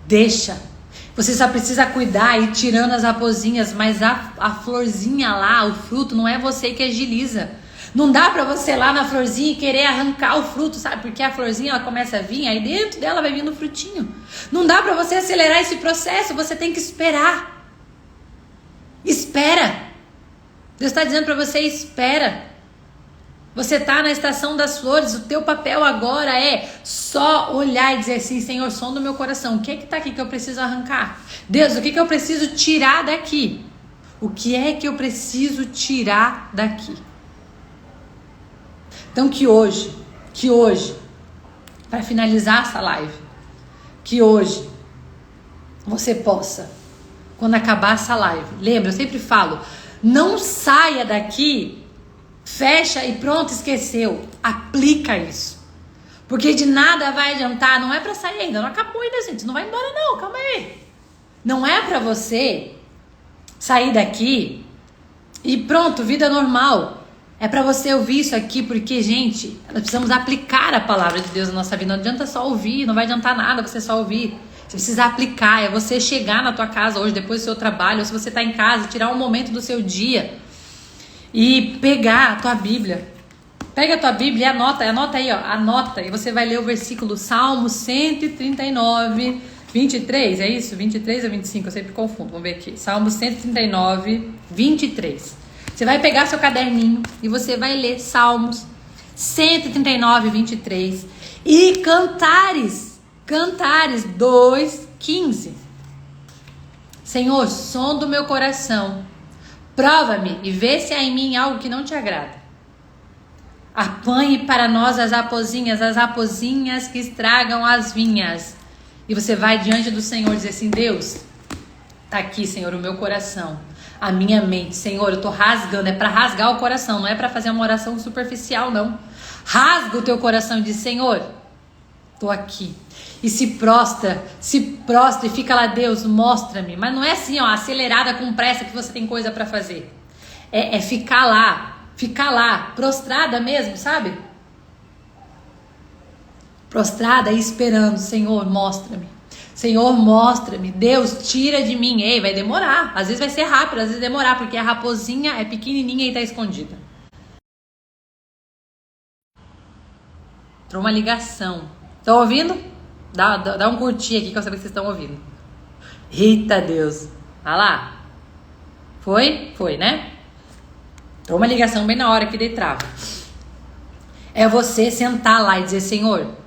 Deixa. Você só precisa cuidar e ir tirando as raposinhas, mas a florzinha lá, o fruto, não é você que agiliza. Não dá pra você ir lá na florzinha e querer arrancar o fruto, sabe? Porque a florzinha, ela começa a vir, aí dentro dela vai vindo o frutinho. Não dá pra você acelerar esse processo, você tem que esperar. Espera. Deus está dizendo pra você, espera. Você tá na estação das flores, o teu papel agora é só olhar e dizer assim, Senhor, som do meu coração, o que é que tá aqui que eu preciso arrancar? Deus, o que é que eu preciso tirar daqui? O que é que eu preciso tirar daqui? Então que hoje, para finalizar essa live, que hoje você possa, quando acabar essa live, lembra, eu sempre falo, não saia daqui, fecha e pronto, esqueceu. Aplica isso. Porque de nada vai adiantar, não é para sair ainda, não acabou ainda, gente, não vai embora não, calma aí. Não é para você sair daqui e pronto, vida normal. É para você ouvir isso aqui, porque, gente, nós precisamos aplicar a palavra de Deus na nossa vida. Não adianta só ouvir, não vai adiantar nada você só ouvir. Você precisa aplicar, é você chegar na tua casa hoje, depois do seu trabalho, ou se você tá em casa, tirar um momento do seu dia e pegar a tua Bíblia. Pega a tua Bíblia e anota aí, ó, anota, e você vai ler o versículo Salmo 139, 23, é isso? 23 ou 25? Eu sempre confundo, vamos ver aqui. Salmo 139, 23. Você vai pegar seu caderninho e você vai ler Salmos 139, 23 e Cantares 2:15. Senhor, som do meu coração, prova-me e vê se há em mim algo que não te agrada. Apanhe para nós as raposinhas que estragam as vinhas. E você vai diante do Senhor e dizer assim, Deus, tá aqui, Senhor, o meu coração, a minha mente, Senhor, eu tô rasgando, é para rasgar o coração, não é para fazer uma oração superficial, não. Rasga o teu coração e diz, Senhor, tô aqui. E se prostra e fica lá, Deus, mostra-me. Mas não é assim, ó, acelerada com pressa que você tem coisa para fazer. É ficar lá, prostrada mesmo, sabe? Prostrada e esperando, Senhor, mostra-me. Senhor, mostra-me. Deus, tira de mim. Ei, vai demorar. Às vezes vai ser rápido, às vezes demorar, porque a raposinha é pequenininha e tá escondida. Entrou uma ligação. Estão ouvindo? Dá um curtir aqui que eu sei que vocês estão ouvindo. Eita Deus. Olha lá. Foi, né? Entrou uma ligação bem na hora que dei trava. É você sentar lá e dizer, Senhor,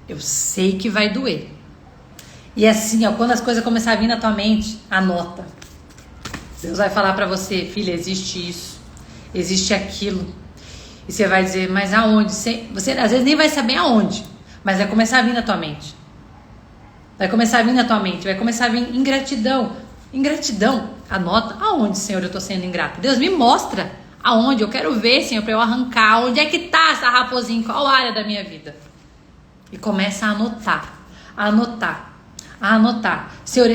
eu sei que vai doer. E assim, ó, quando as coisas começarem a vir na tua mente, anota. Deus vai falar pra você, filha, existe isso, existe aquilo. E você vai dizer, mas aonde? Você às vezes nem vai saber aonde, mas vai começar a vir na tua mente. Vai começar a vir ingratidão. Ingratidão, anota, aonde, Senhor, eu tô sendo ingrato? Deus, me mostra aonde, eu quero ver, Senhor, pra eu arrancar. Onde é que tá essa raposinha, em qual área da minha vida? E começa a anotar. Senhor,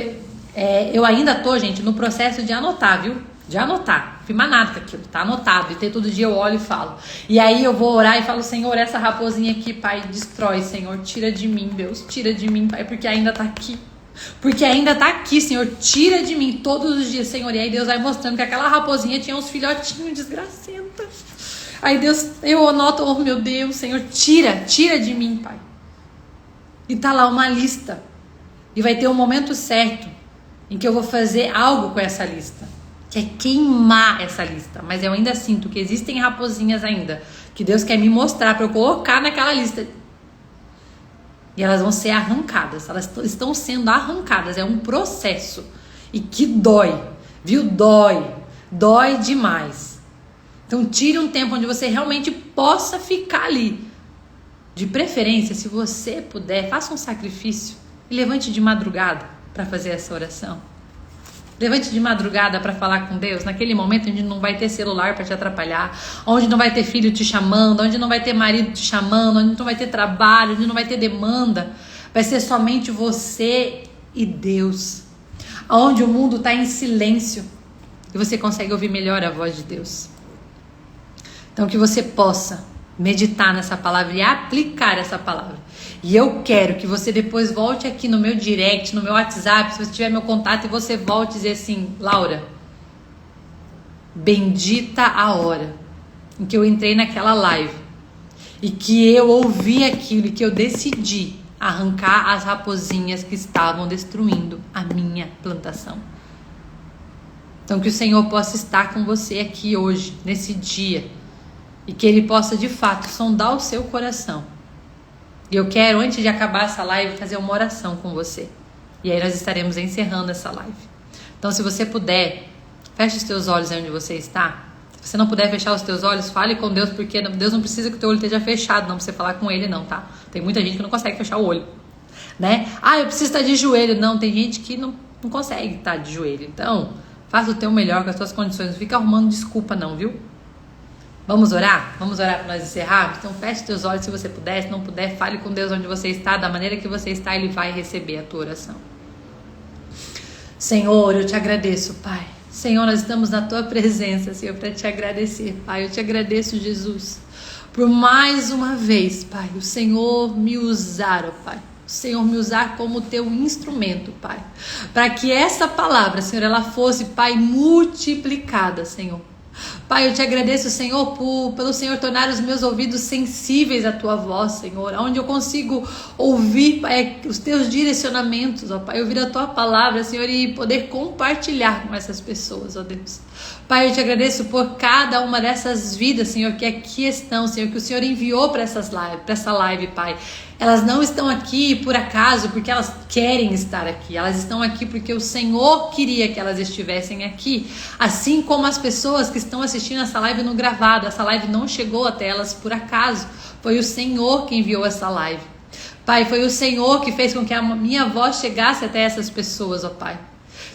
eu ainda tô, gente, no processo de anotar, viu? De anotar. Não fiz mais nada com aquilo, tá anotado. E todo dia eu olho e falo. E aí eu vou orar e falo, Senhor, essa raposinha aqui, Pai, destrói, Senhor. Tira de mim, Deus. Tira de mim, Pai, porque ainda tá aqui. Porque ainda tá aqui, Senhor. Tira de mim todos os dias, Senhor. E aí Deus vai mostrando que aquela raposinha tinha uns filhotinhos desgracentos. Aí Deus, eu anoto, oh meu Deus, Senhor, tira de mim, Pai. E tá lá uma lista. E vai ter um momento certo em que eu vou fazer algo com essa lista, que é queimar essa lista. Mas eu ainda sinto que existem raposinhas ainda, que Deus quer me mostrar para eu colocar naquela lista. E elas vão ser arrancadas, elas estão sendo arrancadas, é um processo. E que dói, viu? Dói demais. Então tire um tempo onde você realmente possa ficar ali. De preferência, se você puder, faça um sacrifício e levante de madrugada para fazer essa oração. Levante de madrugada para falar com Deus, naquele momento onde não vai ter celular para te atrapalhar, onde não vai ter filho te chamando, onde não vai ter marido te chamando, onde não vai ter trabalho, onde não vai ter demanda. Vai ser somente você e Deus. Onde o mundo está em silêncio e você consegue ouvir melhor a voz de Deus. Então que você possa meditar nessa palavra e aplicar essa palavra. E eu quero que você depois volte aqui no meu direct, no meu WhatsApp, se você tiver meu contato, e você volte e dizer assim, Laura, bendita a hora em que eu entrei naquela live e que eu ouvi aquilo e que eu decidi arrancar as raposinhas que estavam destruindo a minha plantação. Então que o Senhor possa estar com você aqui hoje, nesse dia, e que Ele possa de fato sondar o seu coração. E eu quero, antes de acabar essa live, fazer uma oração com você. E aí nós estaremos encerrando essa live. Então se você puder, feche os teus olhos aí onde você está. Se você não puder fechar os teus olhos, fale com Deus, porque Deus não precisa que o teu olho esteja fechado, não, pra você falar com Ele não, tá? Tem muita gente que não consegue fechar o olho, né? Eu preciso estar de joelho. Não, tem gente que não consegue estar de joelho. Então, faça o teu melhor com as tuas condições. Não fica arrumando desculpa não, viu? Vamos orar? Vamos orar para nós encerrarmos? Então feche teus olhos se você puder. Se não puder, fale com Deus onde você está. Da maneira que você está, Ele vai receber a tua oração. Senhor, eu te agradeço, Pai. Senhor, nós estamos na tua presença, Senhor, para te agradecer, Pai. Eu te agradeço, Jesus, por mais uma vez, Pai, o Senhor me usar, ó Pai. O Senhor me usar como teu instrumento, Pai, para que essa palavra, Senhor, ela fosse, Pai, multiplicada, Senhor. Pai, eu te agradeço, Senhor, pelo Senhor tornar os meus ouvidos sensíveis à tua voz, Senhor, onde eu consigo ouvir, Pai, os teus direcionamentos, ó Pai, ouvir a tua palavra, Senhor, e poder compartilhar com essas pessoas, ó Deus. Pai, eu te agradeço por cada uma dessas vidas, Senhor, que aqui estão, Senhor, que o Senhor enviou para essa live, Pai. Elas não estão aqui por acaso, porque elas querem estar aqui. Elas estão aqui porque o Senhor queria que elas estivessem aqui. Assim como as pessoas que estão assistindo essa live no gravado. Essa live não chegou até elas por acaso. Foi o Senhor que enviou essa live. Pai, foi o Senhor que fez com que a minha voz chegasse até essas pessoas, ó Pai.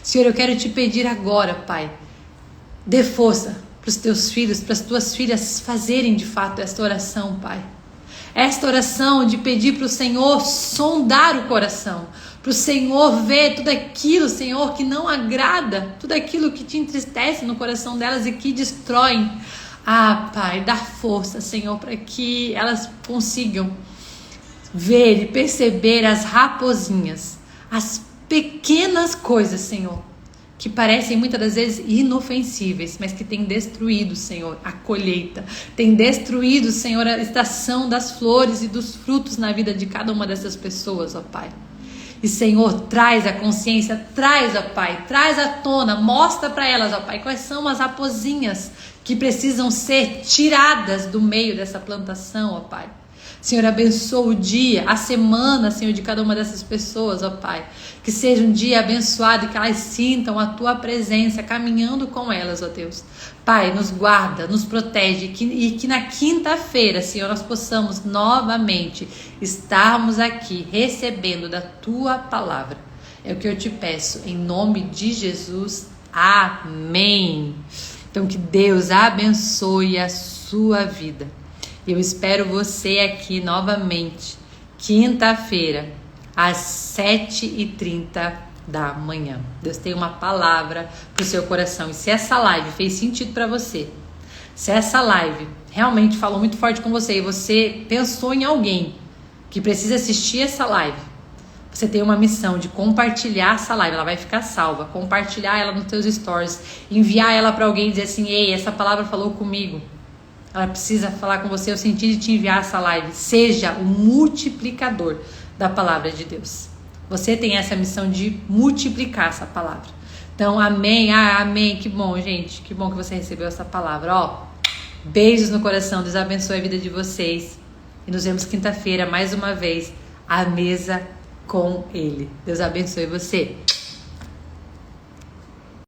Senhor, eu quero te pedir agora, Pai, dê força para os teus filhos, para as tuas filhas fazerem de fato esta oração, Pai. Esta oração de pedir para o Senhor sondar o coração, para o Senhor ver tudo aquilo, Senhor, que não agrada, tudo aquilo que te entristece no coração delas e que destroem. Pai, dá força, Senhor, para que elas consigam ver e perceber as raposinhas, as pequenas coisas, Senhor, que parecem muitas das vezes inofensíveis, mas que tem destruído, Senhor, a colheita, tem destruído, Senhor, a estação das flores e dos frutos na vida de cada uma dessas pessoas, ó Pai. E, Senhor, traz a consciência, traz, ó Pai, traz à tona, mostra para elas, ó Pai, quais são as raposinhas que precisam ser tiradas do meio dessa plantação, ó Pai. Senhor, abençoa o dia, a semana, Senhor, de cada uma dessas pessoas, ó Pai. Que seja um dia abençoado e que elas sintam a Tua presença caminhando com elas, ó Deus. Pai, nos guarda, nos protege e que na quinta-feira, Senhor, nós possamos novamente estarmos aqui recebendo da Tua palavra. É o que eu te peço, em nome de Jesus. Amém. Então, que Deus abençoe a sua vida. Eu espero você aqui novamente, quinta-feira, às 7h30 da manhã. Deus tem uma palavra para o seu coração. E se essa live fez sentido para você, se essa live realmente falou muito forte com você e você pensou em alguém que precisa assistir essa live, você tem uma missão de compartilhar essa live. Ela vai ficar salva. Compartilhar ela nos teus stories, enviar ela para alguém e dizer assim: ei, essa palavra falou comigo. Ela precisa falar com você, eu senti de te enviar essa live. Seja o multiplicador da palavra de Deus. Você tem essa missão de multiplicar essa palavra. Então, amém. Amém. Que bom, gente. Que bom que você recebeu essa palavra. Beijos no coração. Deus abençoe a vida de vocês. E nos vemos quinta-feira, mais uma vez, à mesa com Ele. Deus abençoe você.